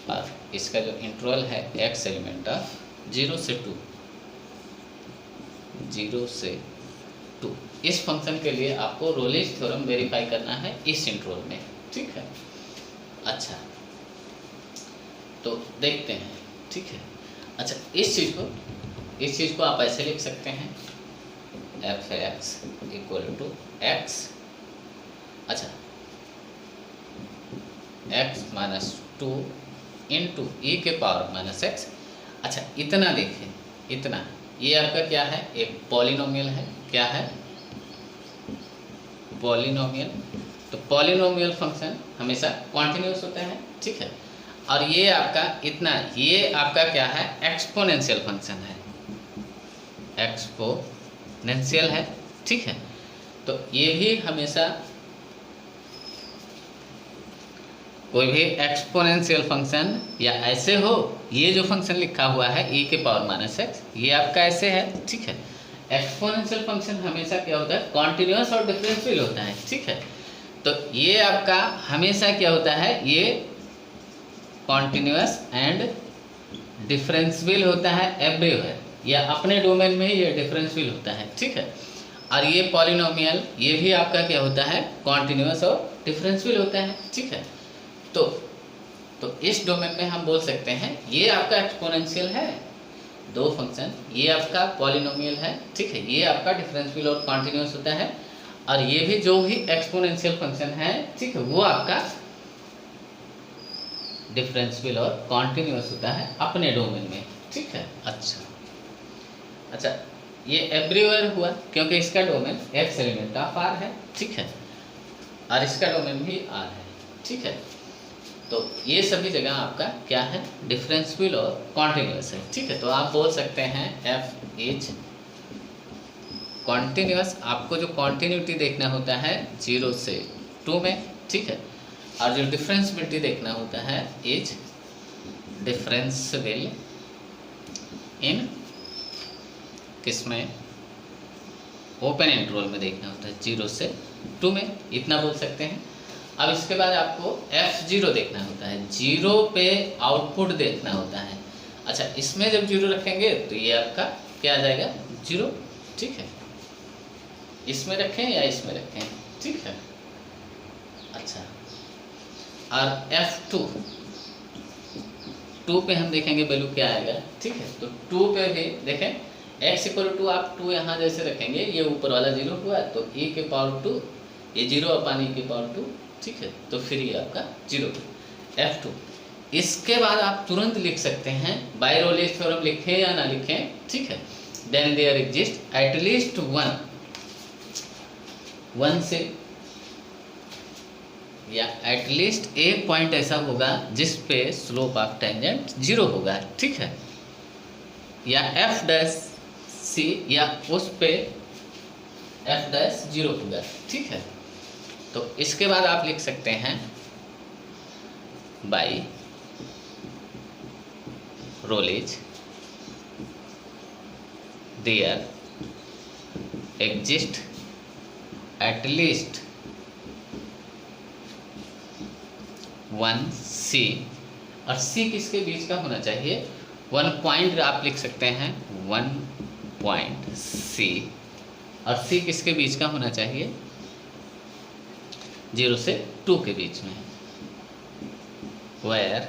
और इसका जो इंटरवल है x एलिमेंट ऑफ 0 से 2, 0 से 2। इस फंक्शन के लिए आपको रोलेज थ्योरम वेरीफाई करना है इस इंटरवल में, ठीक है। अच्छा, तो देखते हैं, ठीक है। अच्छा, इस चीज़ को आप ऐसे लिख सकते हैं f(x) = x, अच्छा x - 2 इंटू e⁻⁻x। अच्छा, इतना देखें, इतना ये आपका क्या है, एक पॉलिनोमियल है। क्या है? पॉलिनोमियल। तो पॉलिनोमियल फंक्शन हमेशा कॉन्टिन्यूस होता है, ठीक है। और ये आपका इतना, ये आपका क्या है, एक्सपोनेंशियल फंक्शन है, एक्सपोनेंशियल है, ठीक है। तो ये भी हमेशा, कोई भी एक्सपोनेंशियल फंक्शन या ऐसे हो, ये जो फंक्शन लिखा हुआ है e⁻⁻x, ये आपका ऐसे है, ठीक है। एक्सपोनेंशियल फंक्शन हमेशा क्या होता है, कॉन्टिन्यूस और डिफरेंशियल होता है, ठीक है। तो ये आपका हमेशा क्या होता है, ये कॉन्टिन्यूस एंड डिफरेंशियल होता है एवरीवेयर, या अपने डोमेन में ही ये डिफरेंशियल होता है, ठीक है। और ये पॉलिनोमियल, ये भी आपका क्या होता है, कॉन्टिन्यूस और डिफरेंशियल होता है, ठीक है। तो इस डोमेन में हम बोल सकते हैं ये आपका एक्सपोनेंशियल है, दो फंक्शन, ये आपका पॉलिनोमियल है, ठीक है। ये आपका डिफरेंशियल और कॉन्टिन्यूस होता है, और ये भी जो भी एक्सपोनेंशियल फंक्शन है, ठीक है, वो आपका डिफरेंशियल और कॉन्टिन्यूस होता है अपने डोमेन में, ठीक है। अच्छा, ये एवरीवेयर हुआ क्योंकि इसका domain x element of r है, ठीक है, और इसका डोमेन भी r है, ठीक है। तो ये सभी जगह आपका क्या है, डिफरेंशियल और कॉन्टिन्यूस है, ठीक है। तो आप बोल सकते हैं f इज कॉन्टिन्यूस। आपको जो कॉन्टिन्यूटी देखना होता है 0 से 2 में, ठीक है, और जो डिफरेंशियबिलिटी देखना होता है इज डिफरेंशियल इन किसमें, ओपन इंटरवल में देखना होता है 0 से 2 में, इतना बोल सकते हैं। अब इसके बाद आपको f0 देखना होता है, 0 पे आउटपुट देखना होता है। अच्छा, इसमें जब 0 रखेंगे तो ये आपका क्या आ जाएगा, 0, ठीक है। इसमें रखें या इसमें रखें, ठीक है। अच्छा, और f2, 2 पे हम देखेंगे वैल्यू क्या आएगा, ठीक है। तो 2 पे भी देखें, x = आप 2 यहाँ जैसे रखेंगे, ये ऊपर वाला 0 हुआ, तो e⁻², ये 0/e⁻², ठीक है। तो फिर ये आपका 0, f2। इसके बाद आप तुरंत लिख सकते हैं, बाय रोलेज थ्योरम लिखें या ना लिखें, ठीक है, then there exist at least one से, या एटलीस्ट एक पॉइंट ऐसा होगा जिस पे स्लोप ऑफ टेंजेंट 0 होगा, ठीक है, या f'(c) या उस पे f'(0) होगा, ठीक है। तो इसके बाद आप लिख सकते हैं by Rolle's there exist at least 1c, और c किसके बीच का होना चाहिए, 1 पॉइंट आप लिख सकते हैं 1 पॉइंट c, और c किसके बीच का होना चाहिए, 0 से 2 के बीच में, वेयर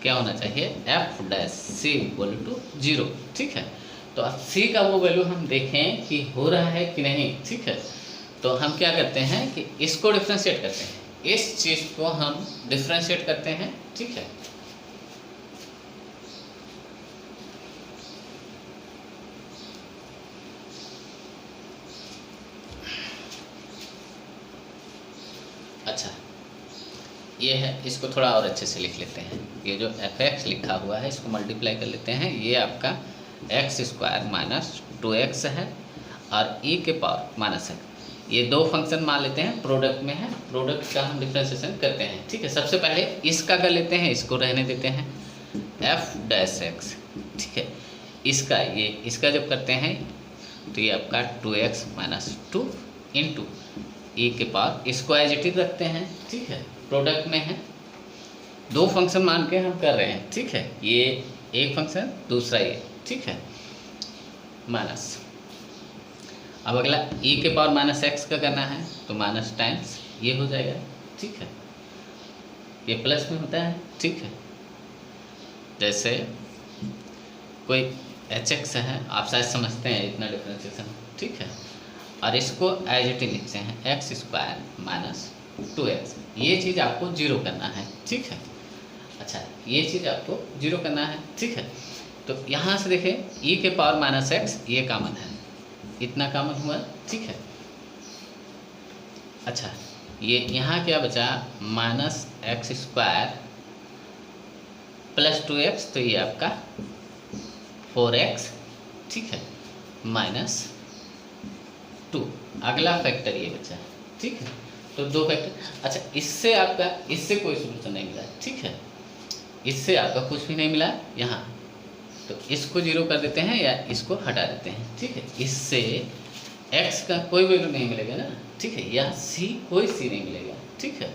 क्या होना चाहिए, f'(c) = 0, ठीक है। तो अब c का वो वैल्यू हम देखें कि हो रहा है कि नहीं, ठीक है। तो हम क्या करते हैं कि इसको डिफ्रेंशिएट करते हैं, इस चीज़ को हम डिफ्रेंशिएट करते हैं, ठीक है। अच्छा, ये है, इसको थोड़ा और अच्छे से लिख लेते हैं। ये जो f(x) लिखा हुआ है इसको मल्टीप्लाई कर लेते हैं, ये आपका x² - 2x है, और e⁻⁻x, ये दो फंक्शन मान लेते हैं, प्रोडक्ट में है, प्रोडक्ट का हम डिफ्रेंशिएशन करते हैं, ठीक है। सबसे पहले इसका कर लेते हैं, इसको रहने देते हैं f'(x), ठीक है। इसका जब करते हैं तो ये आपका 2x - 2 इंटू e के पावर, इसको एज इट इज रखते हैं, ठीक है, प्रोडक्ट में है, दो फंक्शन मान के हम कर रहे हैं, ठीक है, ये एक फंक्शन दूसरा ये, ठीक है, माइनस। अब अगला e के पावर माइनस एक्स का करना है तो माइनस टाइम्स ये हो जाएगा, ठीक है, ये प्लस में होता है, ठीक है। जैसे कोई एच एक्स है, आप शायद समझते हैं इतना डिफ्रेंशिएशन, ठीक है, और इसको एज इट इज लिखते हैं एक्स स्क्वायर माइनस 2x, ये चीज़ आपको जीरो करना है, ठीक है। अच्छा, ये चीज़ आपको जीरो करना है, ठीक है। तो यहाँ से देखें e के पावर माइनस एक्स ये कॉमन है, इतना कॉमन हुआ, ठीक है। अच्छा, ये यहाँ क्या बचा, minus x square plus 2x, तो ये आपका 4x, ठीक है, माइनस 2, अगला फैक्टर ये बचा, ठीक है। तो दो फैक्टर। अच्छा, इससे आपका, इससे कोई सोल्यूशन नहीं मिला, ठीक है, इससे आपका कुछ भी नहीं मिला यहाँ, तो इसको जीरो कर देते हैं या इसको हटा देते हैं, ठीक है। इससे x का कोई वैल्यू नहीं मिलेगा ना, ठीक है, या c कोई c नहीं मिलेगा, ठीक है।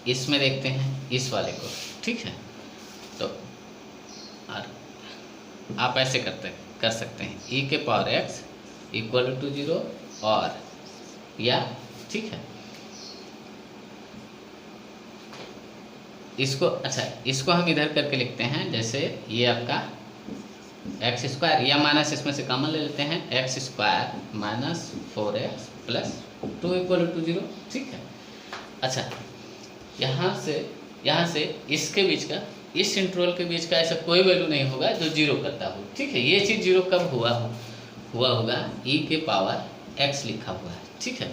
इसमें देखते हैं इस वाले को, ठीक है। तो और आप ऐसे कर सकते हैं e के पावर x इक्वल टू 0 और या, ठीक है, इसको, अच्छा इसको हम इधर करके लिखते हैं, जैसे ये आपका एक्स स्क्वायर या माइनस, इसमें से कॉमन ले लेते हैं, X square minus 4x plus 2 equal to 0, ठीक है। अच्छा, यहाँ से इसके बीच का, इस इंटरवल के बीच का ऐसा कोई वैल्यू नहीं होगा जो जीरो करता हो, ठीक है। ये चीज़ जीरो कब हुआ होगा, e के पावर x लिखा हुआ है, ठीक है।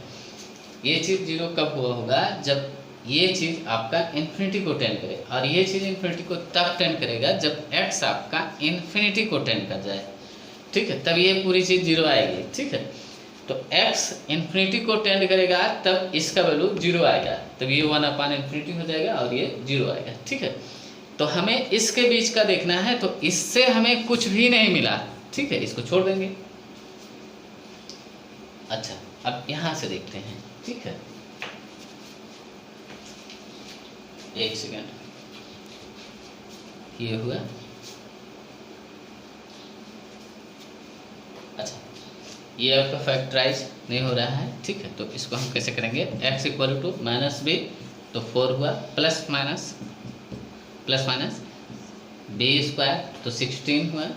ये चीज़ जीरो कब हुआ होगा, जब ये चीज़ आपका इन्फिनिटी को टेंड करे, और ये चीज़ इन्फिनिटी को तब टेंड करेगा जब x आपका इन्फिनिटी को टेंड कर जाए, ठीक है, तब ये पूरी चीज़ जीरो आएगी, ठीक है। तो x इन्फिनिटी को टेंड करेगा तब इसका वैल्यू जीरो आएगा, तब ये 1/∞ हो जाएगा और ये जीरो आएगा, ठीक है। तो हमें इसके बीच का देखना है, तो इससे हमें कुछ भी नहीं मिला, ठीक है, इसको छोड़ देंगे। अच्छा, अब यहाँ से देखते हैं, ठीक है, एक सेकेंड, ये हुआ। अच्छा, ये आपका फैक्टराइज नहीं हो रहा है, ठीक है, तो इसको हम कैसे करेंगे, x equal to minus B, तो 4 हुआ, प्लस माइनस बी स्क्वायर, तो 16 हुआ,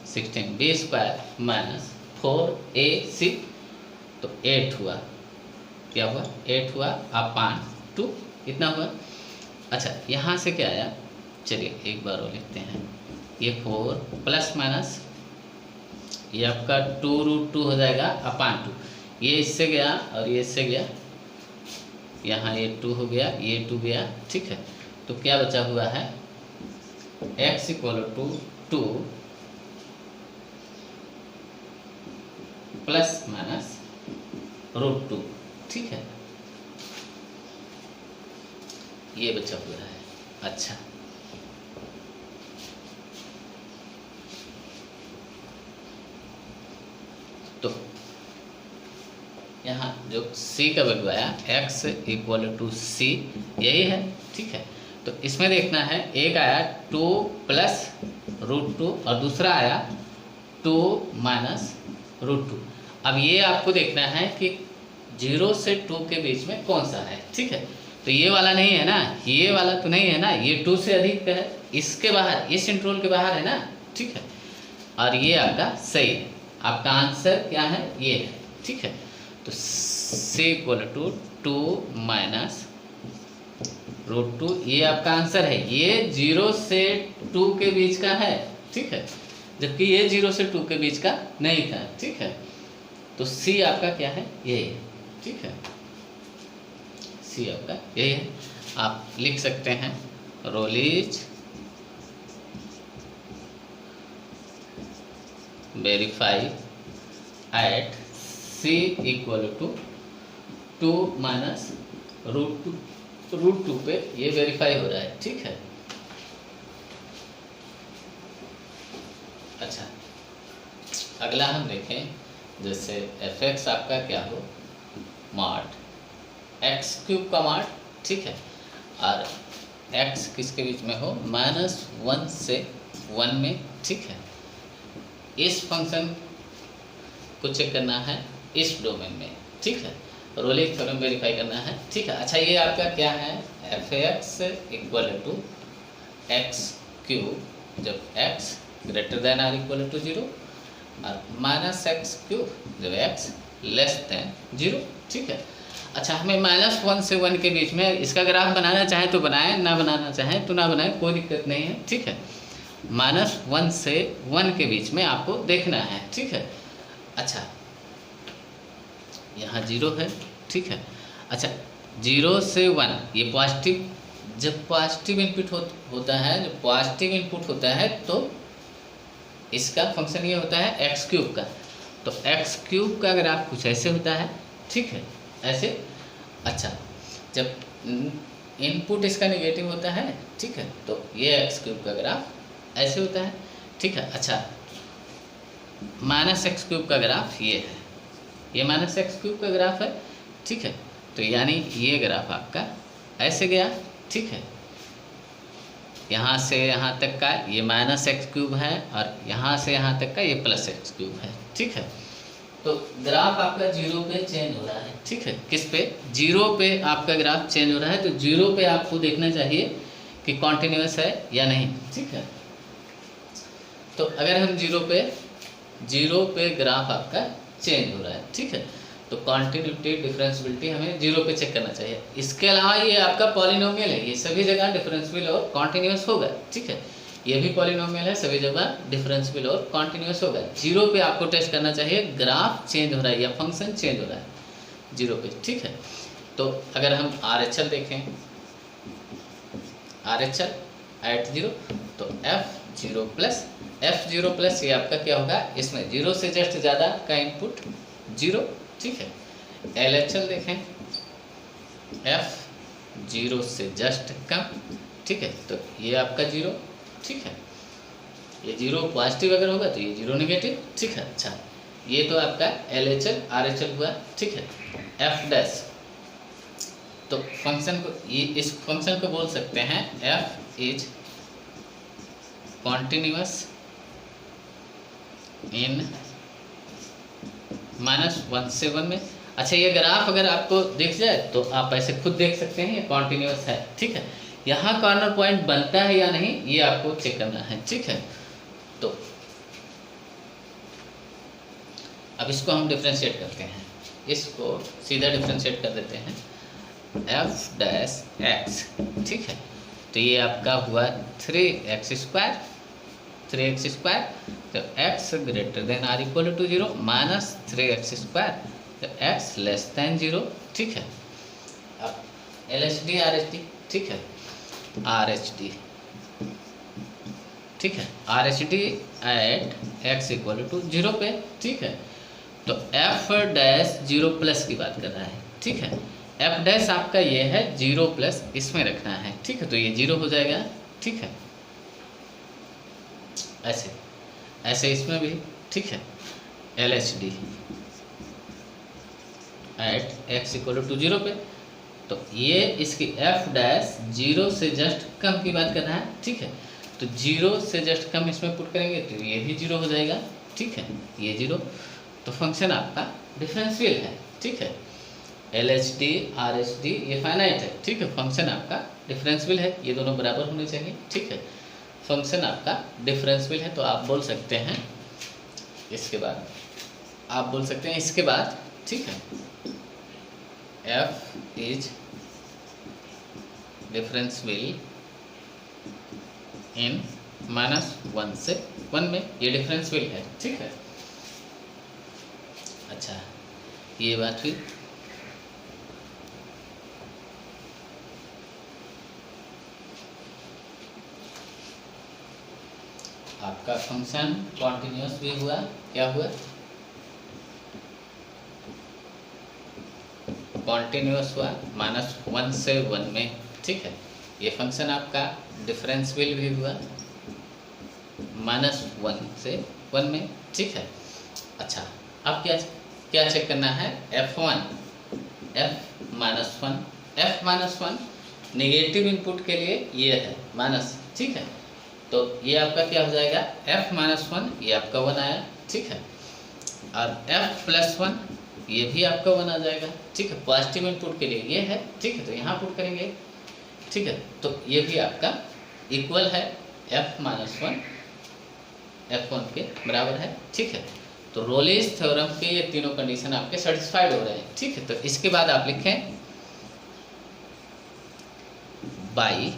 16 बी स्क्वायर माइनस 4ac, तो 8 हुआ, क्या हुआ, 8 हुआ अपान 2, इतना हुआ। अच्छा, यहाँ से क्या आया, चलिए एक बार और लिखते हैं, ये 4 प्लस माइनस ये आपका 2√2 हो जाएगा अपान 2, ये इससे गया और ये इससे गया, यहाँ ये 2 हो गया, ये 2 गया, ठीक है। तो क्या बचा हुआ है, x equal to 2 plus minus √2, ठीक है, ये बचा हुआ है। अच्छा, तो यहाँ जो c का वैल्यू आया x इक्वल टू c, यही है, ठीक है। तो इसमें देखना है, एक आया 2 प्लस √2 और दूसरा आया 2 माइनस √2। अब ये आपको देखना है कि 0 से 2 के बीच में कौन सा है, ठीक है। तो ये वाला नहीं है ना, ये वाला तो नहीं है ना, ये 2 से अधिक है, इसके बाहर, इस इंटरवल के बाहर है ना, ठीक है, और ये आपका सही है, आपका आंसर क्या है, ये है, ठीक है। तो c इक्वल टू 2 माइनस √2, ये आपका आंसर है, ये 0 से 2 के बीच का है, ठीक है, जबकि ये 0 से 2 के बीच का नहीं था, ठीक है। तो c आपका क्या है, यही है, ठीक है, c आपका यही है। आप लिख सकते हैं Rolle's verify at c equal to 2 minus √2 पे ये वेरीफाई हो रहा है, ठीक है। अच्छा, अगला हम देखें जैसे एफ एक्स आपका क्या हो, मॉड एक्स क्यूब का मॉड, ठीक है, और एक्स किसके बीच में हो, -1 से 1 में, ठीक है। इस फंक्शन को चेक करना है इस डोमेन में, ठीक है, रोलिंग थ्योरम वेरीफाई करना है, ठीक है। अच्छा, ये आपका क्या है, F X equal to X cube जब X greater than or equal to 0 और -x क्यूब जब x लेस देन 0, ठीक है। अच्छा, हमें -1 से 1 के बीच में इसका ग्राफ बनाना चाहे तो बनाएं, ना बनाना चाहे तो ना बनाएं, कोई दिक्कत नहीं है, ठीक है। -1 से 1 के बीच में आपको देखना है, ठीक है। अच्छा, यहाँ 0 है, ठीक है। अच्छा, 0 से 1 ये पॉजिटिव, जब पॉजिटिव इनपुट होता है, जब पॉजिटिव इनपुट होता है तो इसका फंक्शन ये होता है एक्स क्यूब का। तो एक्स क्यूब का ग्राफ कुछ ऐसे होता है, ठीक है, ऐसे। अच्छा, जब इनपुट इसका नेगेटिव होता है, ठीक है, तो ये एक्स क्यूब का ग्राफ ऐसे होता है, ठीक है। अच्छा, -x क्यूब का ग्राफ ये है, ये -x क्यूब का ग्राफ है, ठीक है। तो यानी ये ग्राफ आपका ऐसे गया, ठीक है, यहाँ से यहाँ तक का ये -x क्यूब है और यहाँ से यहाँ तक का ये +x क्यूब है, ठीक है। तो ग्राफ आपका 0 पे चेंज हो रहा है, ठीक है। किस पे, 0 पे आपका ग्राफ चेंज हो रहा है। तो 0 पे आपको देखना चाहिए कि कॉन्टिन्यूस है या नहीं, ठीक है। तो अगर हम 0 पे ग्राफ आपका चेंज हो रहा है, ठीक है, तो कॉन्टिन्यूटी डिफरेंशियबिलिटी हमें 0 पे चेक करना चाहिए। इसके अलावा ये आपका पॉलिनोमियल है, ये सभी जगह डिफरेंशियल और कॉन्टिन्यूस होगा, ठीक है। ये भी पॉलिनोमियल है, सभी जगह डिफरेंशियल और कॉन्टिन्यूस होगा। 0 पे आपको टेस्ट करना चाहिए ग्राफ चेंज हो रहा है या फंक्शन चेंज हो रहा है 0 पे, ठीक है। तो अगर हम RHL देखें, RHL एट 0, तो F0 प्लस ये आपका क्या होगा, इसमें 0 से जस्ट ज़्यादा का इनपुट 0, ठीक है। LHL देखें, F0 से जस्ट कम, ठीक है, तो ये आपका 0, ठीक है। ये 0 पॉजिटिव अगर होगा तो ये 0 नेगेटिव, ठीक है। अच्छा, ये तो आपका LHL RHL हुआ, ठीक है। F डैश, तो फंक्शन को ये इस फंक्शन को बोल सकते हैं F इज कॉन्टिन्यूअस इन -1 से 1 में। अच्छा, ये ग्राफ अगर आपको दिख जाए तो आप ऐसे खुद देख सकते हैं ये कॉन्टिन्यूअस है, ठीक है। यहाँ कॉर्नर पॉइंट बनता है या नहीं ये आपको चेक करना है, ठीक है। तो अब इसको हम डिफरेंशिएट करते हैं, इसको सीधा डिफरेंशिएट कर देते हैं f डैश x, ठीक है। तो ये आपका हुआ 3x स्क्वायर, तो x greater than or equal to 0 -3x square, तो x लेस देन 0, ठीक है। अब LHD RHD, ठीक है, RHD, ठीक है, RHD at x equal to 0 पे, ठीक है। तो f डैश 0 प्लस की बात कर रहा है, ठीक है। f डैश आपका ये है 0 प्लस इसमें रखना है, ठीक है। तो ये 0 हो जाएगा, ठीक है, ऐसे ऐसे इसमें भी, ठीक है। LHD at x equal to 0 पे, तो ये इसकी f डैश 0 से जस्ट कम की बात कर रहा है, ठीक है। तो 0 से जस्ट कम इसमें पुट करेंगे तो ये भी 0 हो जाएगा, ठीक है, ये 0। तो फंक्शन आपका डिफरेंशियल है, ठीक है। LHD RHD ये फाइनाइट है, ठीक है, फंक्शन आपका डिफरेंशियल है, ये दोनों बराबर होने चाहिए, ठीक है। फंक्शन आपका डिफरेंशियल है, तो आप बोल सकते हैं इसके बाद, आप बोल सकते हैं इसके बाद, ठीक है, f इज डिफरेंशियल इन -1 से 1 में, ये डिफरेंशियल है, ठीक है। अच्छा, ये बात हुई। आपका फंक्शन कॉन्टिन्यूस भी हुआ, क्या हुआ, कॉन्टिन्यूस हुआ -1 से 1 में, ठीक है। ये फंक्शन आपका डिफरेंशियल भी हुआ -1 से 1 में, ठीक है। अच्छा, अब क्या क्या चेक करना है, F1 F minus one, F minus one negative input के लिए ये है माइनस, ठीक है। तो ये आपका क्या हो जाएगा, F माइनस वन, ये आपका 1 आया, ठीक है। और F प्लस वन, ये भी आपका 1 आ जाएगा, ठीक है। पॉजिटिव इनपुट के लिए ये है, ठीक है, तो यहाँ पुट करेंगे, ठीक है। तो ये भी आपका इक्वल है F माइनस वन F1 के बराबर है, ठीक है। तो रोलेज थ्योरम के ये तीनों कंडीशन आपके सेटिस्फाइड हो रहे हैं, ठीक है। तो इसके बाद आप लिखें by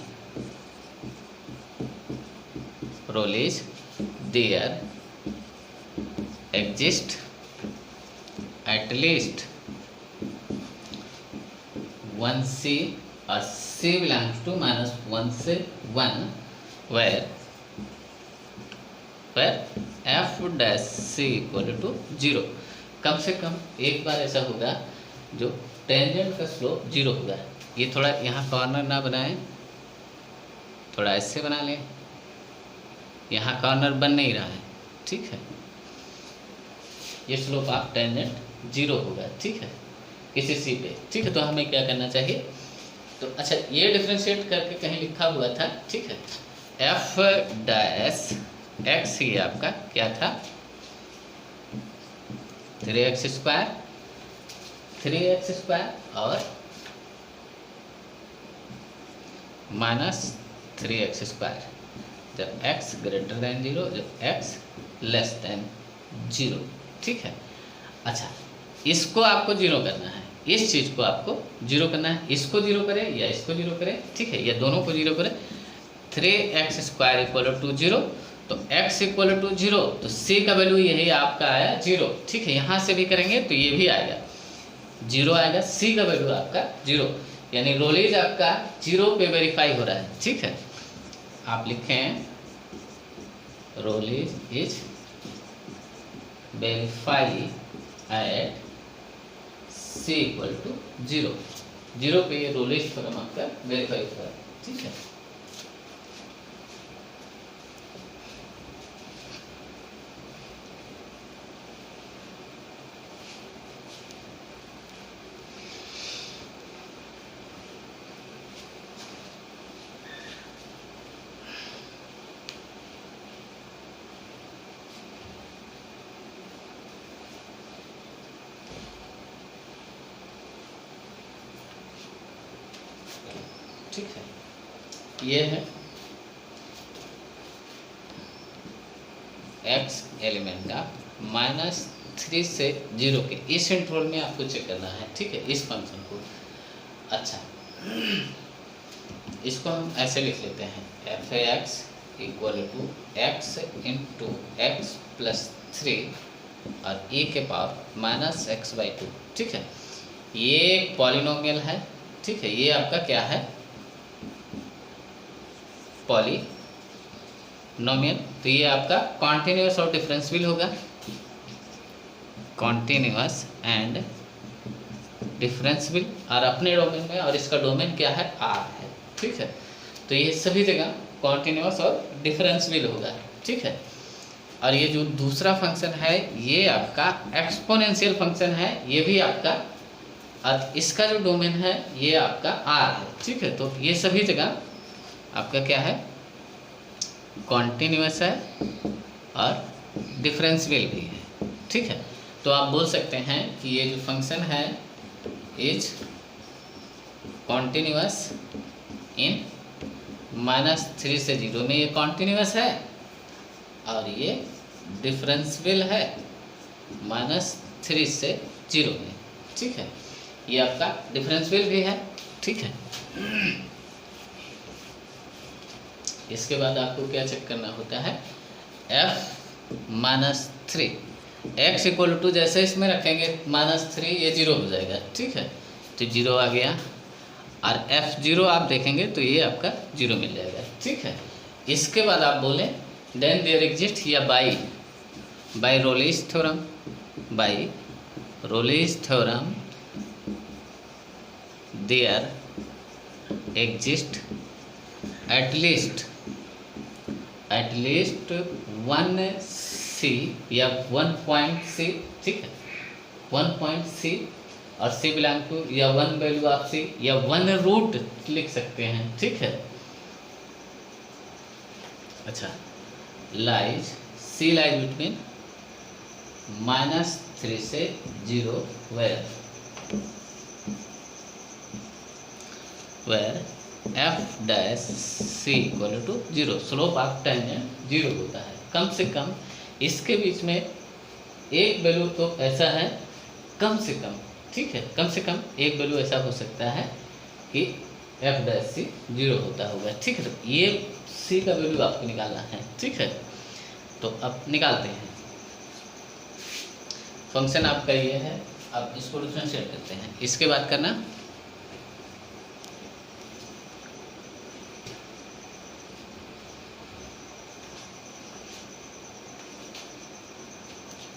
Rolle's there exist at least 1C और C बिलोंग्स टू -1 से 1 where f dash c equal to 0। कम से कम एक बार ऐसा होगा जो टेंजेंट का स्लोप 0 होगा। ये थोड़ा यहाँ कॉर्नर ना बनाएं, थोड़ा ऐसे बना लें, यहाँ कॉर्नर बन नहीं रहा है, ठीक है। ये स्लोप आप टेंजेंट 0 होगा, ठीक है, किसी सी पे, ठीक है। तो हमें क्या करना चाहिए, तो अच्छा ये डिफ्रेंशिएट करके कहीं लिखा हुआ था, ठीक है। f डैश x ये आपका क्या था 3x स्क्वायर और -3x स्क्वायर जब x ग्रेटर दैन 0, जब x लेस दैन 0, ठीक है। अच्छा इसको आपको 0 करना है, इस चीज़ को आपको 0 करना है, इसको 0 करें या इसको 0 करें, ठीक है, या दोनों को 0 करें। 3x स्क्वायर इक्वल टू 0, तो x इक्वल टू 0, तो c का वैल्यू यही आपका आया 0, ठीक है। यहाँ से भी करेंगे तो ये भी आएगा 0 आएगा, c का वैल्यू आपका 0, यानी रोलेज आपका 0 पे वेरीफाई हो रहा है, ठीक है। आप लिखें Rolle's is verify at c equal to 0, 0 पे ये रोलेज थ्योरम आपका वेरीफाई हो रहा है, ठीक है। ठीक है, ये है x एलिमेंट का -3 से 0 के इस इंटरवल में आपको चेक करना है, ठीक है, इस फंक्शन को। अच्छा इसको हम ऐसे लिख लेते हैं f(x) equal to x into x plus 3 और e के पावर -x/2, ठीक है। ये एक पॉलिनोमियल है, ठीक है, ये आपका क्या है पॉलिनोमियल, तो ये आपका कॉन्टिन्यूअस और डिफरेंशियल होगा, कॉन्टिन्यूअस एंड डिफरेंशियल, और अपने डोमेन में, और इसका डोमेन क्या है R है, ठीक है। तो ये सभी जगह कॉन्टिन्यूअस और डिफरेंशियल होगा, ठीक है। और ये जो दूसरा फंक्शन है ये आपका एक्सपोनेंशियल फंक्शन है, ये भी आपका, और इसका जो डोमेन है ये आपका R है, ठीक है। तो ये सभी जगह आपका क्या है कॉन्टिन्यूअस है और डिफरेंशियल भी है, ठीक है। तो आप बोल सकते हैं कि ये जो फंक्शन है इज कॉन्टिन्यूअस इन -3 से 0 में ये कॉन्टिन्यूअस है, और ये डिफरेंशियल है -3 से 0 में, ठीक है। ये आपका डिफरेंशियल भी है, ठीक है। इसके बाद आपको क्या चेक करना होता है f-3 x इक्वल टू, जैसे इसमें रखेंगे -3 ये 0 हो जाएगा, ठीक है, तो 0 आ गया, और f0 आप देखेंगे तो ये आपका 0 मिल जाएगा, ठीक है। इसके बाद आप बोलें देन देयर एग्जिस्ट या by Rolle's theorem there exist at least 1C या 1 पॉइंट C, ठीक है। वन पॉइंट सी और सी बिलोंग टू या वन वैल्यू ऑफ सी या वन रूट लिख सकते हैं, ठीक है। अच्छा, लाइज सी लाइज बिटवीन -3 से 0 where f dash C equal to 0, slope of tangent 0 होता है। कम से कम इसके बीच में एक वैल्यू तो ऐसा है, कम से कम, ठीक है, कम से कम एक वैल्यू ऐसा हो सकता है कि f डैश सी 0 होता होगा, ठीक है। तो ये सी का वैल्यू आपको निकालना है, ठीक है। तो अब निकालते हैं। फंक्शन आपका ये है, अब इसको डिफरेंशिएट करते हैं। इसके बाद करना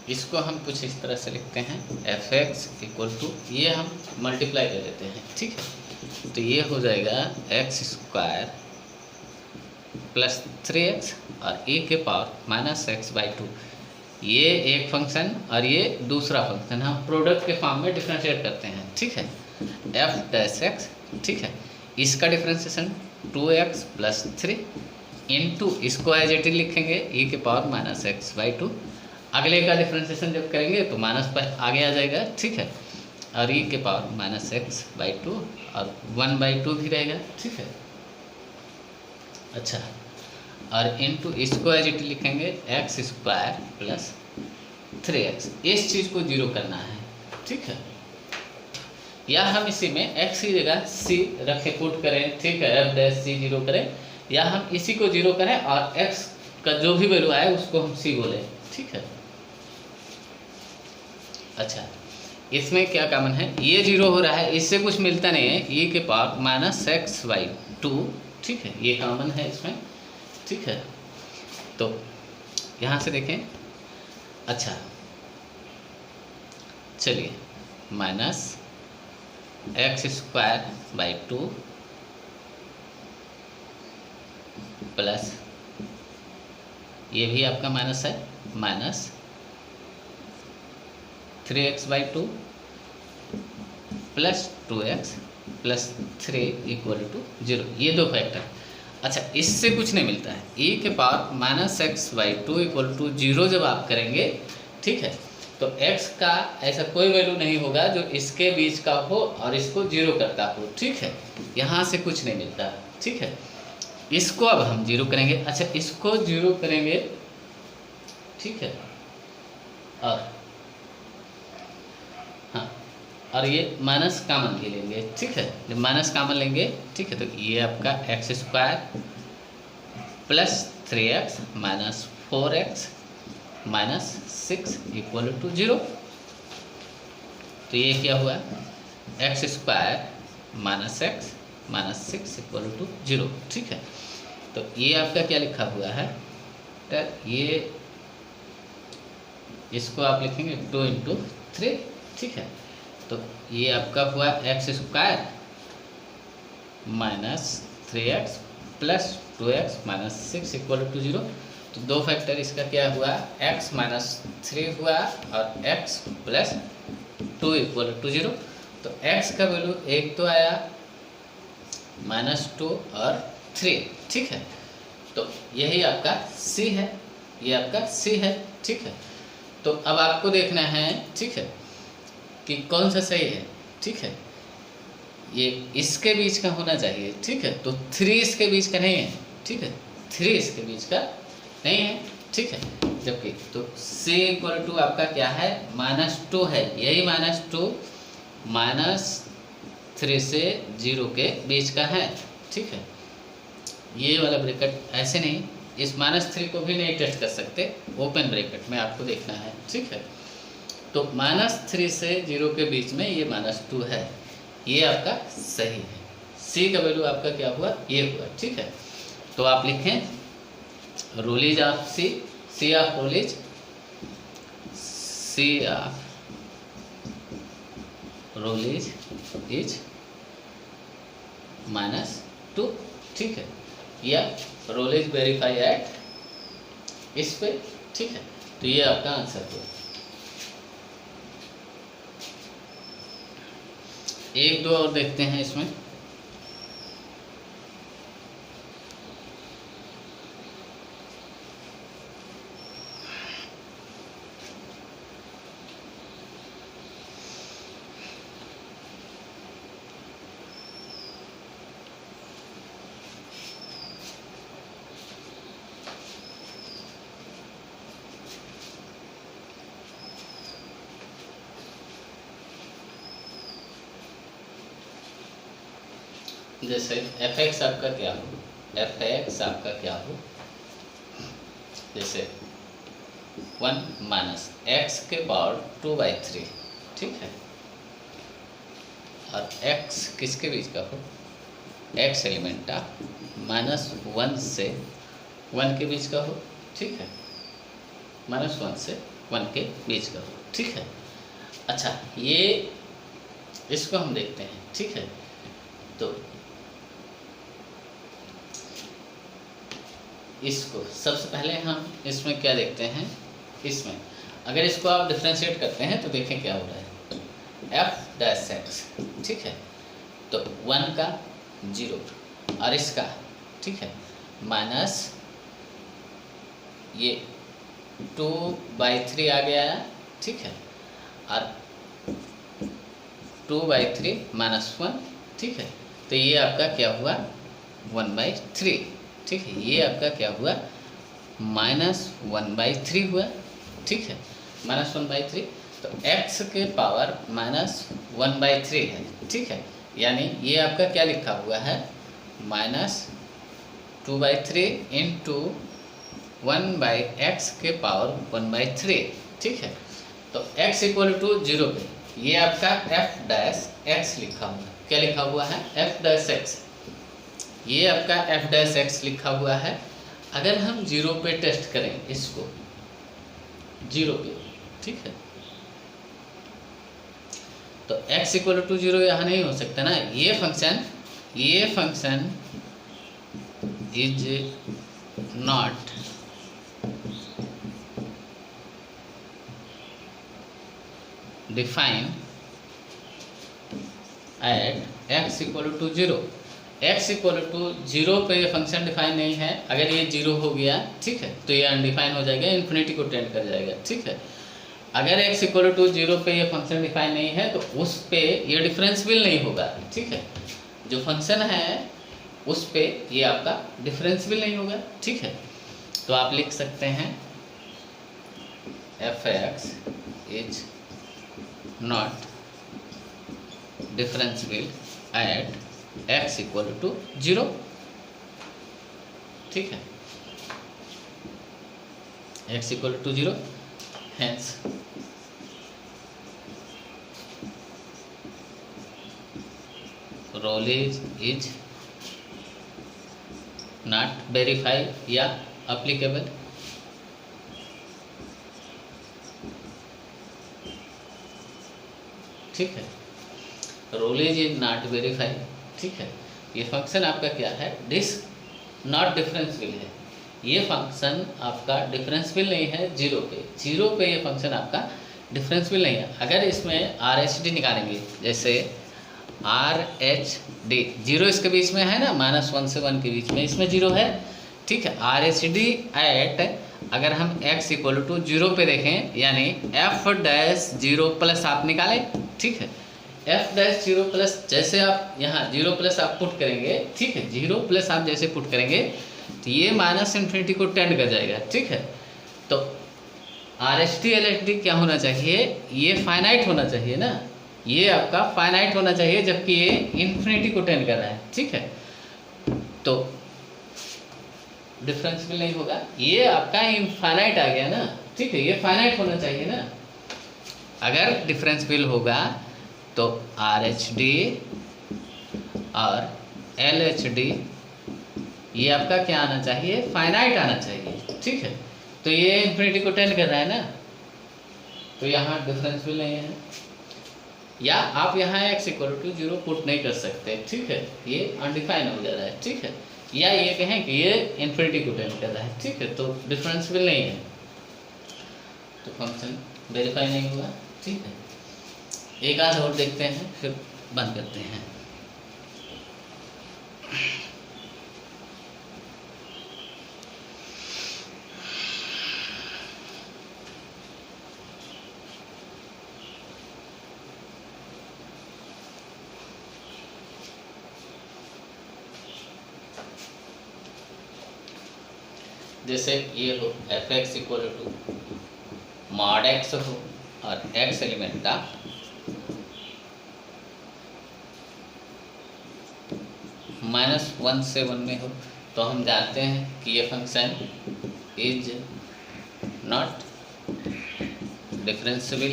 इसको हम कुछ इस तरह से लिखते हैं, एफ एक्स इक्वल टू, ये हम मल्टीप्लाई कर देते हैं, ठीक है। तो ये हो जाएगा एक्स स्क्वायर प्लस 3x और e के पावर -x/2। ये एक फंक्शन और ये दूसरा फंक्शन हम प्रोडक्ट के फॉर्म में डिफरेंशिएट करते हैं, ठीक है। f डैश x, ठीक है, इसका डिफरेंशिएशन 2x प्लस 3 इंटू, इसको एज इट इज लिखेंगे e के पावर -x/2। अगले का डिफरेंशिएशन जब करेंगे तो माइनस पर आगे आ जाएगा, ठीक है, और e के पावर -x/2 और 1/2 भी रहेगा, ठीक है। अच्छा, और इंटू इसको एज इट लिखेंगे एक्स स्क्वायर प्लस 3x। इस चीज़ को 0 करना है, ठीक है। या हम इसी में x की जगह c रखे पुट करें, ठीक है, f डैश c 0 करें, या हम इसी को 0 करें और x का जो भी वैल्यू आए उसको हम c बोलें, ठीक है। अच्छा, इसमें क्या कॉमन है, ये 0 हो रहा है, इससे कुछ मिलता नहीं है, e के पावर -x/2, ठीक है, ये कॉमन है इसमें, ठीक है। तो यहाँ से देखें, अच्छा चलिए, -x²/2 प्लस, ये भी आपका माइनस है, -3x/2 plus 2x plus 3 equal to 0। ये दो फैक्टर। अच्छा, इससे कुछ नहीं मिलता है, e के पावर -x/2 इक्वल टू 0 जब आप करेंगे, ठीक है, तो x का ऐसा कोई वैल्यू नहीं होगा जो इसके बीच का हो और इसको 0 करता हो, ठीक है। यहाँ से कुछ नहीं मिलता, ठीक है। इसको अब हम 0 करेंगे। अच्छा, इसको 0 करेंगे, ठीक है, और हाँ, और ये माइनस कॉमन भी लेंगे, ठीक है। जब माइनस कॉमन लेंगे, ठीक है, तो ये आपका x² plus 3x minus 4x minus 6 equal to 0। तो ये क्या हुआ, x² minus x minus 6 equal to 0, ठीक है। तो ये आपका क्या लिखा हुआ है, तो ये इसको आप लिखेंगे 2 × 3, ठीक है। तो ये आपका हुआ x² minus 3x plus 2x minus 6 equal to 0। तो दो फैक्टर इसका क्या हुआ, x माइनस 3 हुआ और x प्लस 2 इक्वल टू 0। तो x का वैल्यू एक तो आया -2 और 3, ठीक है। तो यही आपका c है, ये आपका c है, ठीक है। तो अब आपको देखना है, ठीक है, कि कौन सा सही है, ठीक है। ये इसके बीच का होना चाहिए, ठीक है। तो 3 इसके बीच का नहीं है, ठीक है, 3 इसके बीच का नहीं है, ठीक है। जबकि तो c इक्वल टू आपका क्या है, -2 है, यही -2 -3 से 0 के बीच का है, ठीक है। ये वाला ब्रैकेट ऐसे नहीं, इस -3 को भी नहीं टेस्ट कर सकते, ओपन ब्रैकेट में आपको देखना है, ठीक है। तो -3 से 0 के बीच में ये -2 है, ये आपका सही है। c का वैल्यू आपका क्या हुआ, ये हुआ, ठीक है। तो आप लिखें Rolle's of c of Rolle's, c of Rolle's is -2, ठीक है, या रोलीज वेरीफाई एट इस पे, ठीक है। तो ये आपका आंसर हुआ। एक दो और देखते हैं इसमें। जैसे एफ एक्स आपका क्या हो, एफ एक्स आपका क्या हो, जैसे 1 माइनस एक्स के पावर 2/3, ठीक है। और x किसके बीच का हो, x एलिमेंटा -1 से 1 के बीच का हो, ठीक है। -1 से 1 के बीच का हो, ठीक है। अच्छा, ये इसको हम देखते हैं, ठीक है। तो इसको सबसे पहले हम इसमें क्या देखते हैं, इसमें अगर इसको आप डिफ्रेंशिएट करते हैं तो देखें क्या हो रहा है, एफ डैश एक्स, ठीक है। तो 1 का 0 और इसका, ठीक है, माइनस ये 2/3 आ गया है, ठीक है। और 2/3 -1, ठीक है। तो ये आपका क्या हुआ 1/3, ठीक है। ये आपका क्या हुआ -1/3 हुआ, ठीक है, -1/3। तो x के पावर -1/3 है, ठीक है। यानी ये आपका क्या लिखा हुआ है, -2/3 इंटू 1/x के पावर 1/3, ठीक है। तो x = 0 पे ये आपका f डैश x लिखा हुआ है, क्या लिखा हुआ है, f डैश x, ये आपका f डैश x लिखा हुआ है। अगर हम 0 पे टेस्ट करें इसको, 0 पे, ठीक है, तो x = 0 यहाँ नहीं हो सकता ना। ये function is not define at x = 0। x = 0 पे ये फंक्शन डिफाइन नहीं है। अगर ये 0 हो गया, ठीक है, तो ये अनडिफाइन हो जाएगा, इन्फिनिटी को टेंड कर जाएगा, ठीक है। अगर x = 0 पे ये फंक्शन डिफाइन नहीं है तो उस पे ये डिफरेंशियल नहीं होगा, ठीक है। जो फंक्शन है उस पे ये आपका डिफरेंशियल नहीं होगा, ठीक है। तो आप लिख सकते हैं F X is not differential at x = 0, ठीक है, x = 0, hence Rowley's is not verified या applicable, ठीक है। Rowley's is not verified, ठीक है। ये फंक्शन आपका क्या है, नॉट डिफरेंशियल है। ये फंक्शन आपका डिफरेंशियल नहीं है 0 पे, 0 पे ये फंक्शन आपका डिफरेंशियल नहीं है। अगर इसमें RHD निकालेंगे, जैसे RHD 0 इसके बीच में है ना, -1 से 1 के बीच में इसमें 0 है, ठीक है। RHD एट अगर हम x = 0 पे देखें, यानी f डैश 0 प्लस आप निकालें, ठीक है। f डैश 0 प्लस, जैसे आप यहाँ 0 प्लस आप पुट करेंगे, ठीक है, 0 प्लस आप जैसे पुट करेंगे तो ये -इन्फिनिटी को टेंड कर जाएगा, ठीक है। तो RHD LHD क्या होना चाहिए, ये फाइनाइट होना चाहिए ना, ये आपका फाइनाइट होना चाहिए, जबकि ये इन्फिनिटी को टेंड कर रहा है, ठीक है। तो डिफरेंशियल नहीं होगा, ये आपका इनफाइनाइट आ गया ना, ठीक है, ये फाइनाइट होना चाहिए ना। अगर डिफरेंशियल होगा तो RHD और LHD ये आपका क्या आना चाहिए, फाइनाइट आना चाहिए, ठीक है। तो ये इन्फिनिटी को टेंड कर रहा है ना, तो यहाँ डिफरेंशियल नहीं है। या आप यहाँ x = 0 पुट नहीं कर सकते, ठीक है, ये अनडिफाइन हो जा रहा है, ठीक है। या ये कहें कि ये इन्फिनिटी को टेंड कर रहा है, ठीक है, तो डिफरेंशियल नहीं है, तो फंक्शन वेरीफाई नहीं हुआ, ठीक है। एक आध और देखते हैं, फिर बंद करते हैं। जैसे ये हो F X equal to mod X हो और एक्स एलिमेंट का -1 से 1 में हो, तो हम जानते हैं कि ये function is not differential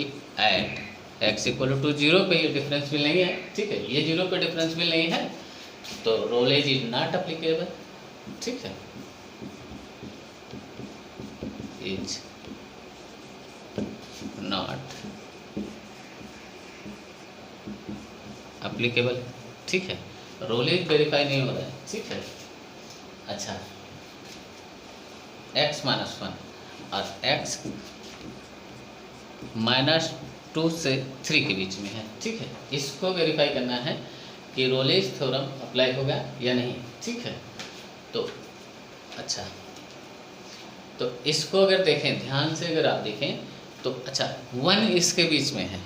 at X equal to 0 पे ये डिफरेंशियल नहीं है, ठीक है, ये 0 पे डिफरेंशियल नहीं है, तो रोलेज इज नॉट अप्लीकेबल, ठीक है, इज नॉट अप्लीकेबल, ठीक है, रोलेज वेरीफाई नहीं हो रहा है, ठीक है। अच्छा, x-1 और x -2 से 3 के बीच में है, ठीक है, इसको वेरीफाई करना है कि रोलेज थ्योरम अप्लाई होगा या नहीं, ठीक है। तो अच्छा, तो इसको अगर देखें ध्यान से, अगर आप देखें तो अच्छा 1 इसके बीच में है,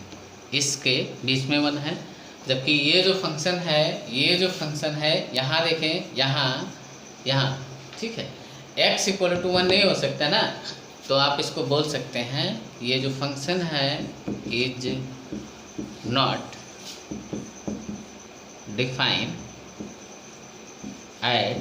इसके बीच में 1 है, जबकि ये जो फंक्शन है, यहाँ देखें, यहाँ, ठीक है, x इक्वल टू 1 नहीं हो सकता ना, तो आप इसको बोल सकते हैं ये जो फंक्शन है is not define at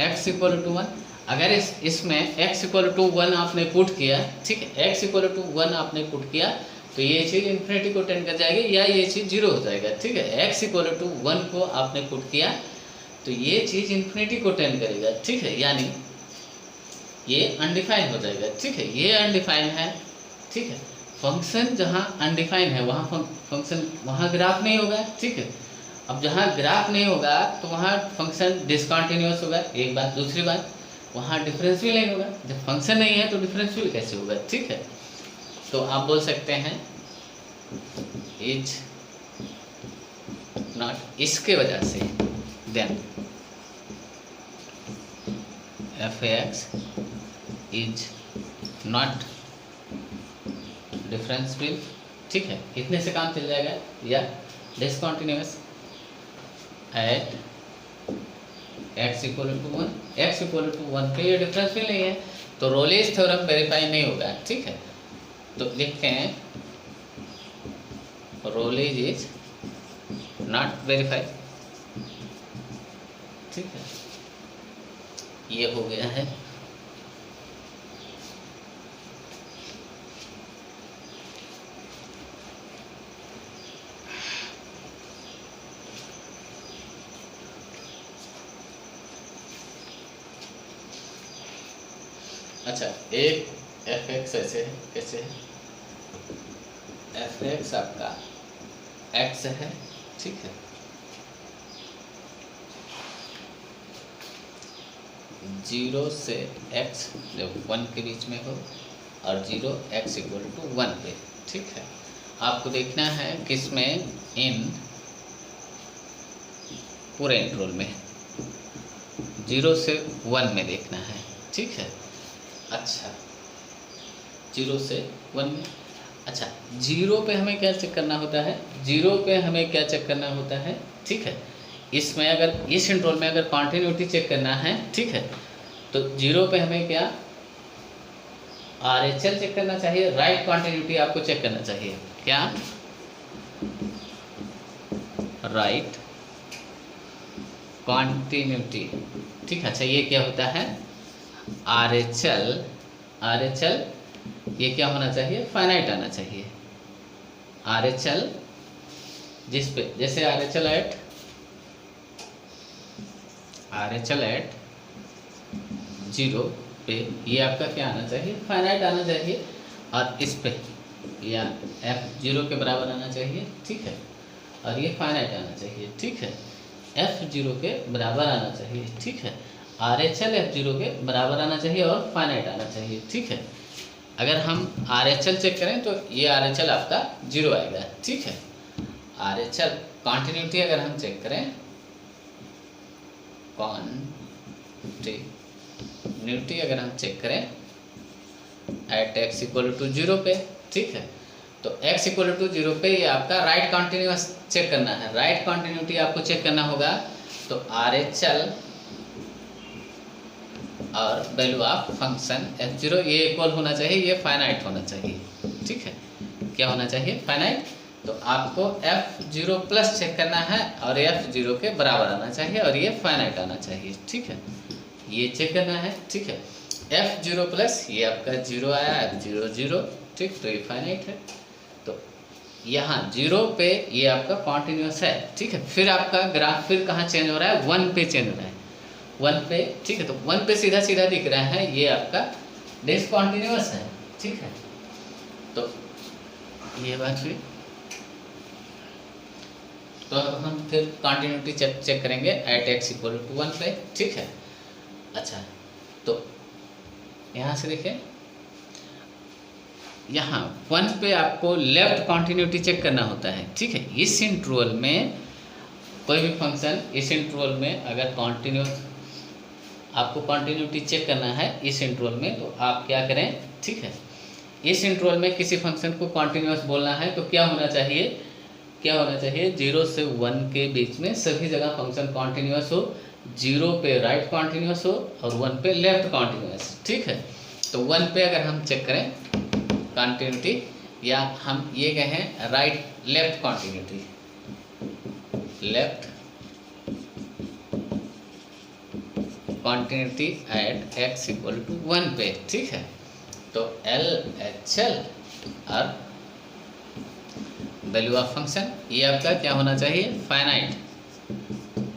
x equal to 1। अगर इसमें x इक्वल टू 1 आपने पुट किया, ठीक है, x इक्वल टू 1 आपने पुट किया, तो ये चीज़ इन्फिनिटी को टेंड कर जाएगी या ये चीज़ 0 हो जाएगा, ठीक है। x इक्वल टू 1 को आपने पुट किया तो ये चीज़ इन्फिनिटी को टेंड करेगा, ठीक है, यानी ये अनडिफाइन हो जाएगा, ठीक है, ये अनडिफाइन है, ठीक है। फंक्शन जहाँ अनडिफाइन है वहाँ फंक्शन वहाँ ग्राफ नहीं होगा, ठीक है। अब जहाँ ग्राफ नहीं होगा तो वहाँ फंक्शन डिसकंटिन्यूअस होगा, एक बात। दूसरी बात, वहाँ डिफरेंशियल नहीं होगा, जब फंक्शन नहीं है तो डिफरेंशियल कैसे होगा, ठीक है। तो आप बोल सकते हैं इज नॉट, इसके वजह से then F X is not differential, ठीक है, इतने से काम चल जाएगा, या discontinuous at x equal to 1, x equal to 1 पे ये डिफरेंशियल नहीं है, तो रोलेज थ्योरम वेरीफाई नहीं होगा, ठीक है। तो लिखते हैं रोलेज इज नॉट वेरीफाई, ठीक है, ये हो गया है। अच्छा, एक एफ एक्स ऐसे है, कैसे है, एफ एक्स आपका एक्स है, ठीक है, 0 से x जब 1 के बीच में हो और 0 x इक्वल टू 1 पे, ठीक है। आपको देखना है किसमें, इन पूरे इंटरवल में 0 से 1 में देखना है, ठीक है। अच्छा, 0 से 1 में, अच्छा 0 पे हमें क्या चेक करना होता है, 0 पे हमें क्या चेक करना होता है, ठीक है। इसमें अगर इस इंटरवल में अगर कॉन्टिन्यूटी चेक करना है, ठीक है, तो 0 पे हमें क्या RHL चेक करना चाहिए, राइट कॉन्टिन्यूटी आपको चेक करना चाहिए, क्या राइट कॉन्टिन्यूटी, ठीक है। अच्छा, ये क्या होता है RHL, ये क्या होना चाहिए, फाइनाइट आना चाहिए। RHL जिस पे, जैसे RHL एट 0 पे ये आपका क्या आना चाहिए, फाइनाइट आना चाहिए, और इस पे या F0 के बराबर आना चाहिए, ठीक है, और ये फाइनाइट आना चाहिए, ठीक है, F0 के बराबर आना चाहिए, ठीक है। RHL F0 के बराबर आना चाहिए और फाइनाइट आना चाहिए, ठीक है। अगर हम RHL चेक करें तो ये RHL आपका 0 आएगा, ठीक है। RHL कॉन्टिन्यूटी अगर हम चेक करें, कॉन्टिन्यूटी अगर हम चेक करें एट एक्स इक्वल टू 0 पे, ठीक है, तो x इक्वल टू 0 पे ये आपका राइट कॉन्टिन्यूस चेक करना है। राइट कॉन्टिन्यूटी आपको चेक करना होगा तो RHL और वैल्यू ऑफ फंक्शन f0 ये इक्वल होना चाहिए, ये फाइनाइट होना चाहिए, ठीक है। क्या होना चाहिए? फाइनाइट। तो आपको f0 प्लस चेक करना है और f0 के बराबर आना चाहिए और ये फाइनाइट आना चाहिए, ठीक है, ये चेक करना है, ठीक है। f0 प्लस ये आपका 0 आया, f0 0, ठीक, तो ये फाइनाइट है। तो यहाँ 0 पे ये आपका कॉन्टिन्यूस है, ठीक है। फिर आपका ग्राफ फिर कहाँ चेंज हो रहा है? 1 पे चेंज हो रहा है, 1 पे, ठीक है। तो 1 पे सीधा सीधा दिख रहा है ये आपका डिसकंटिन्यूअस है, ठीक है। तो ये बात हुई। तो अब हम फिर कॉन्टिन्यूटी चेक करेंगे एट एक्स इक्वल टू 1 पे, ठीक है। अच्छा, तो यहाँ से देखिए, यहाँ 1 पे आपको लेफ्ट कॉन्टिन्यूटी चेक करना होता है, ठीक है। इस इंटरवल में कोई भी फंक्शन, इस इंटरवल में अगर कॉन्टिन्यूस आपको कॉन्टिन्यूटी चेक करना है इस इंटरवल में, तो आप क्या करें, ठीक है। इस इंटरवल में किसी फंक्शन को कॉन्टिन्यूस बोलना है तो क्या होना चाहिए? क्या होना चाहिए? 0 से 1 के बीच में सभी जगह फंक्शन कॉन्टिन्यूस हो, 0 पे राइट कॉन्टिन्यूस हो और 1 पे लेफ्ट कॉन्टिन्यूस, ठीक है। तो 1 पे अगर हम चेक करें कॉन्टिन्यूटी, या हम ये कहें right left continuity, left continuity at X equal to 1 पे, ठीक है। तो LHL और वैल्यू ऑफ फंक्शन ये आपका क्या होना चाहिए? फाइनाइट,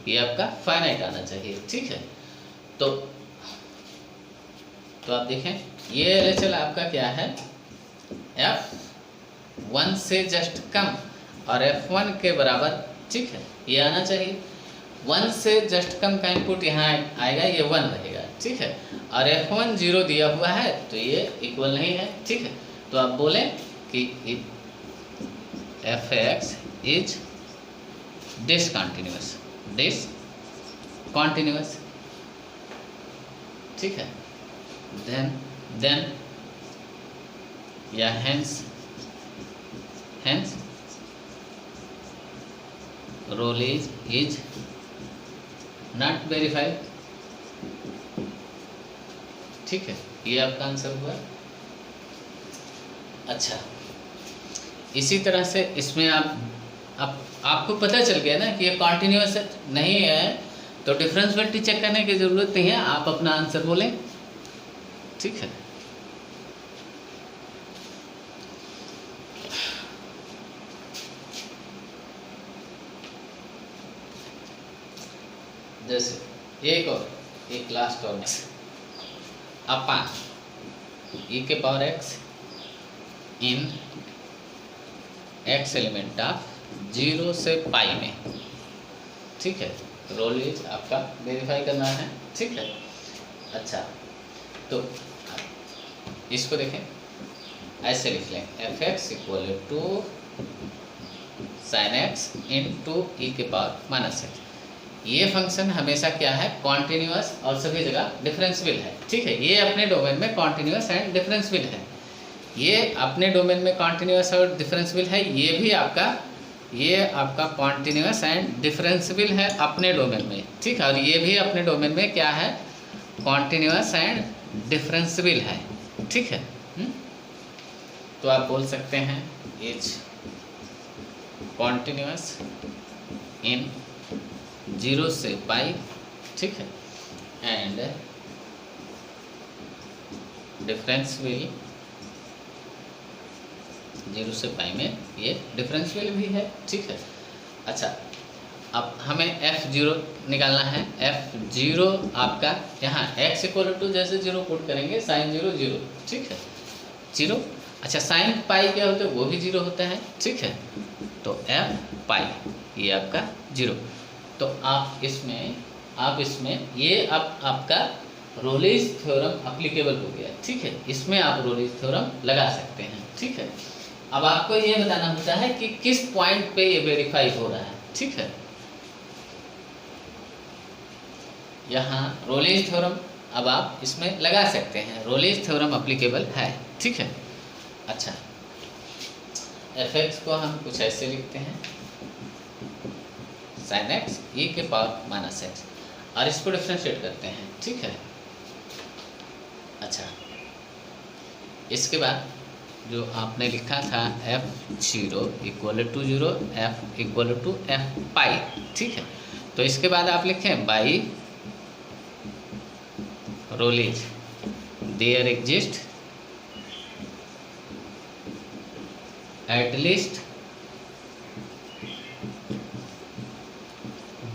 ये आपका फाइनाइट आना चाहिए, ठीक है। तो आप देखें ये LHL आपका क्या है? F1 से जस्ट कम और F1 के बराबर, ठीक है, ये आना चाहिए। 1 से जस्ट कम का इनपुट यहाँ आएगा, ये 1 रहेगा, ठीक है। और F1 0 दिया हुआ है तो ये इक्वल नहीं है, ठीक है। तो आप बोलें कि f(x) इज डिसकंटिन्यूअस, डिसकंटिन्यूअस, ठीक है। देन या hence Rolle is not verified, ठीक है, ये आपका आंसर हुआ। अच्छा, इसी तरह से इसमें आपको पता चल गया ना कि ये कॉन्टिन्यूअस नहीं है, तो डिफरेंशियलिटी चेक करने की ज़रूरत नहीं है, आप अपना आंसर बोलें, ठीक है। जैसे एक लास्ट और अपान e के power x in x element of 0 से पाई में, ठीक है। रोल इज आपका वेरीफाई करना है, ठीक है। अच्छा, तो इसको देखें, ऐसे लिख लें f(x) equal to sin x into E के पावर माइनस x। ये फंक्शन हमेशा क्या है? कॉन्टिन्यूअस और सभी जगह डिफरेंशियल है, ठीक है। ये अपने डोमेन में कॉन्टिन्यूअस एंड डिफरेंशियल है, ये अपने डोमेन में कॉन्टिन्यूअस और डिफरेंशियल है, ये आपका कॉन्टिन्यूअस एंड डिफरेंशियल है अपने डोमेन में, ठीक है। और ये भी अपने डोमेन में क्या है? कॉन्टिन्यूअस एंड डिफरेंशियल है, ठीक है। तो आप बोल सकते हैं इज कॉन्टिन्यूअस इन 0 से पाई, ठीक है, एंड डिफरेंशियल 0 से पाई में ये डिफरेंशियल भी है, ठीक है। अच्छा, अब हमें f0 निकालना है। f0 आपका यहाँ x इक्वल टू जैसे 0 पुट करेंगे sin 0 0, ठीक है, 0। अच्छा, sin पाई क्या होता है? वो भी 0 होता है, ठीक है। तो f पाई ये आपका 0। तो आप इसमें ये आपका रोलेज थ्योरम एप्लीकेबल हो गया, ठीक है। इसमें आप रोलेज थ्योरम लगा सकते हैं, ठीक है। अब आपको ये बताना होता है कि किस पॉइंट पे ये वेरीफाई हो रहा है, ठीक है। यहाँ रोलेज थ्योरम अब आप इसमें लगा सकते हैं, रोलेज थ्योरम अप्लीकेबल है, ठीक है। अच्छा, एफ एक्स को हम कुछ ऐसे लिखते हैं, साइन एक्स e के पावर माइनस एक्स, और इसको डिफ्रेंशिएट करते हैं, ठीक है। अच्छा, इसके बाद जो आपने लिखा था f0 equal to 0, f equal to F pi, ठीक है। तो इसके बाद आप लिखें by Rolle's there exist at least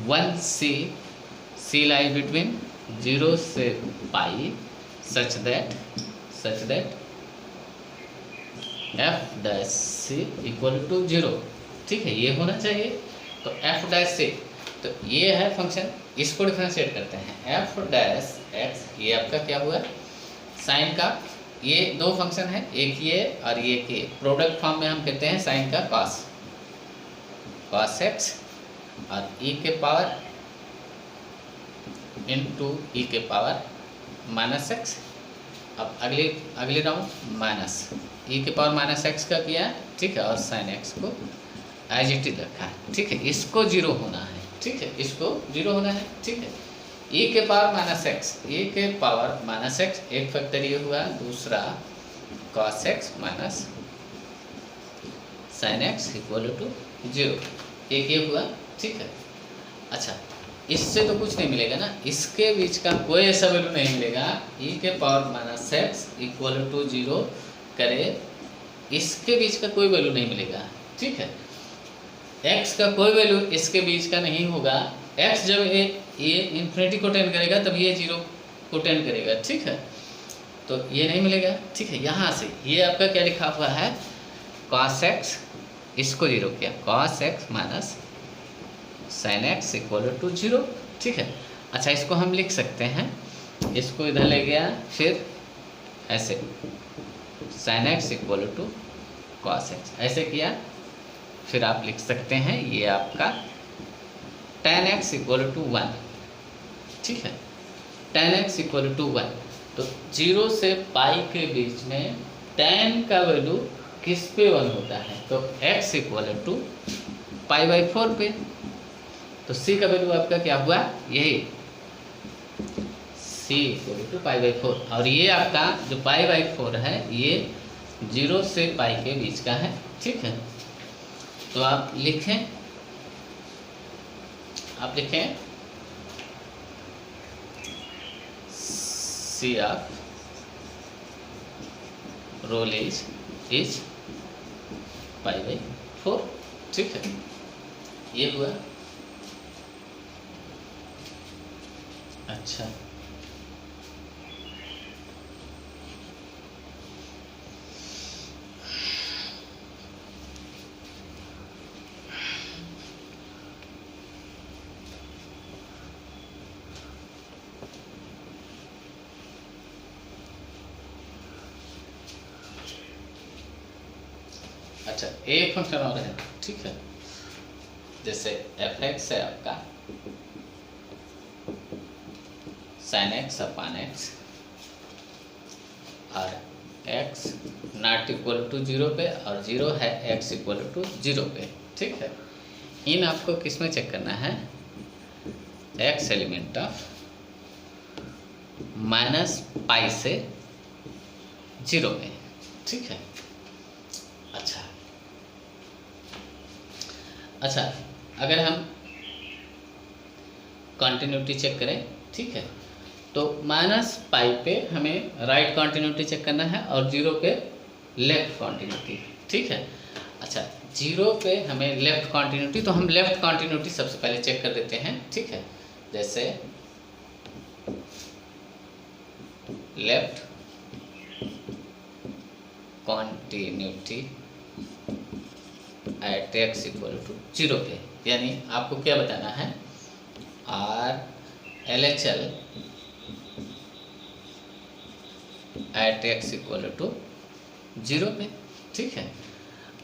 one C lie between 0 से pi such that F dash C equal to 0, ठीक है, ये होना चाहिए। तो एफ डैश सी, तो ये है फंक्शन, इसको डिफरेंशिएट करते हैं, एफ डैश एक्स, ये आपका क्या हुआ, साइन का, ये दो फंक्शन है, एक ये और ये के प्रोडक्ट फॉर्म में हम कहते हैं साइन का कॉस एक्स और ई के पावर इनटू ई के पावर माइनस एक्स। अब अगली राउंड माइनस ई के पावर माइनस एक्स का किया, ठीक है, और साइन एक्स को एज इट इज रखा है, ठीक है। इसको 0 होना है, ठीक है, इसको 0 होना है, ठीक है। ई के पावर माइनस एक्स, ई के पावर माइनस एक्स एक फैक्टर ये हुआ, दूसरा cos X minus sine X equal to 0, एक ये हुआ, ठीक है। अच्छा, इससे तो कुछ नहीं मिलेगा ना, इसके बीच का कोई ऐसा वैल्यू नहीं मिलेगा, ई के power minus X equal to 0 करे, इसके बीच का कोई वैल्यू नहीं मिलेगा, ठीक है। एक्स का कोई वैल्यू इसके बीच का नहीं होगा, एक्स जब ये इन्फिनिटी को टेंड करेगा तब ये 0 को टेंड करेगा, ठीक है, तो ये नहीं मिलेगा, ठीक है। यहाँ से ये आपका क्या लिखा हुआ है, कॉस एक्स, इसको 0 किया, cos X minus sine X equal to 0, ठीक है। अच्छा, इसको हम लिख सकते हैं, इसको इधर ले गया, फिर ऐसे sine X equal to cos X, ऐसे किया, फिर आप लिख सकते हैं ये आपका tan x इक्वल टू 1, ठीक है, tan x इक्वल टू 1। तो 0 से पाई के बीच में tan का वैल्यू किस पे 1 होता है, तो x equal to pi by 4 पे। तो c का वैल्यू आपका क्या हुआ, यही c equal to pi by 4, और ये आपका जो पाई बाई 4 है ये 0 से पाई के बीच का है, ठीक है। तो आप लिखें C of Rolle's is pi by 4, ठीक है, ये हुआ। अच्छा, अच्छा, एक फंक्शन और है, ठीक है, जैसे एफ एक्स है आपका साइन एक्स अपान एक्स, और एक्स नॉट इक्वल टू 0 पे, और 0 है एक्स इक्वल टू 0 पे, ठीक है। इन आपको किस में चेक करना है, x element of minus pi से 0 में, ठीक है। अच्छा, अगर हम कंटिन्यूटी चेक करें, ठीक है, तो माइनस पाई पे हमें राइट कंटिन्यूटी चेक करना है और 0 पे लेफ्ट कंटिन्यूटी, ठीक है। अच्छा, 0 पे हमें लेफ्ट कंटिन्यूटी, तो हम लेफ्ट कंटिन्यूटी सबसे पहले चेक कर देते हैं, ठीक है। जैसे left continuity at X equal to 0 पे, यानी आपको क्या बताना है, R L H L at X equal to 0 पे, ठीक है।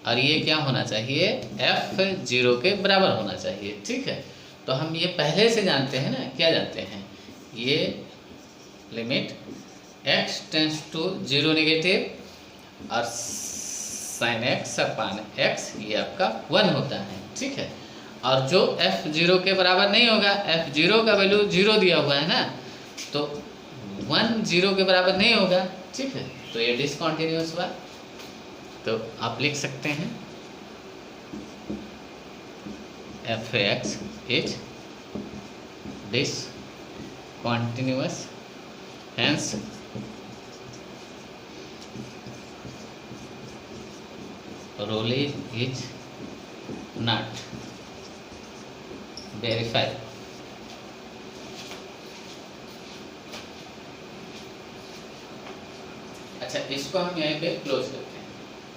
और ये क्या होना चाहिए, f0 के बराबर होना चाहिए। ठीक है, तो हम ये पहले से जानते हैं ना, क्या जानते हैं, ये limit x tends to 0 negative और sin x अपान x ये आपका 1 होता है। ठीक है, और जो f0 के बराबर नहीं होगा, f0 का वैल्यू 0 दिया हुआ है ना, तो 1 0 के बराबर नहीं होगा। ठीक है, तो ये डिसकंटिन्यूअस हुआ। तो आप लिख सकते हैं f(x) is discontinuous, hence Rowley is not verified। अच्छा, इसको हम यहाँ पे क्लोज करते हैं।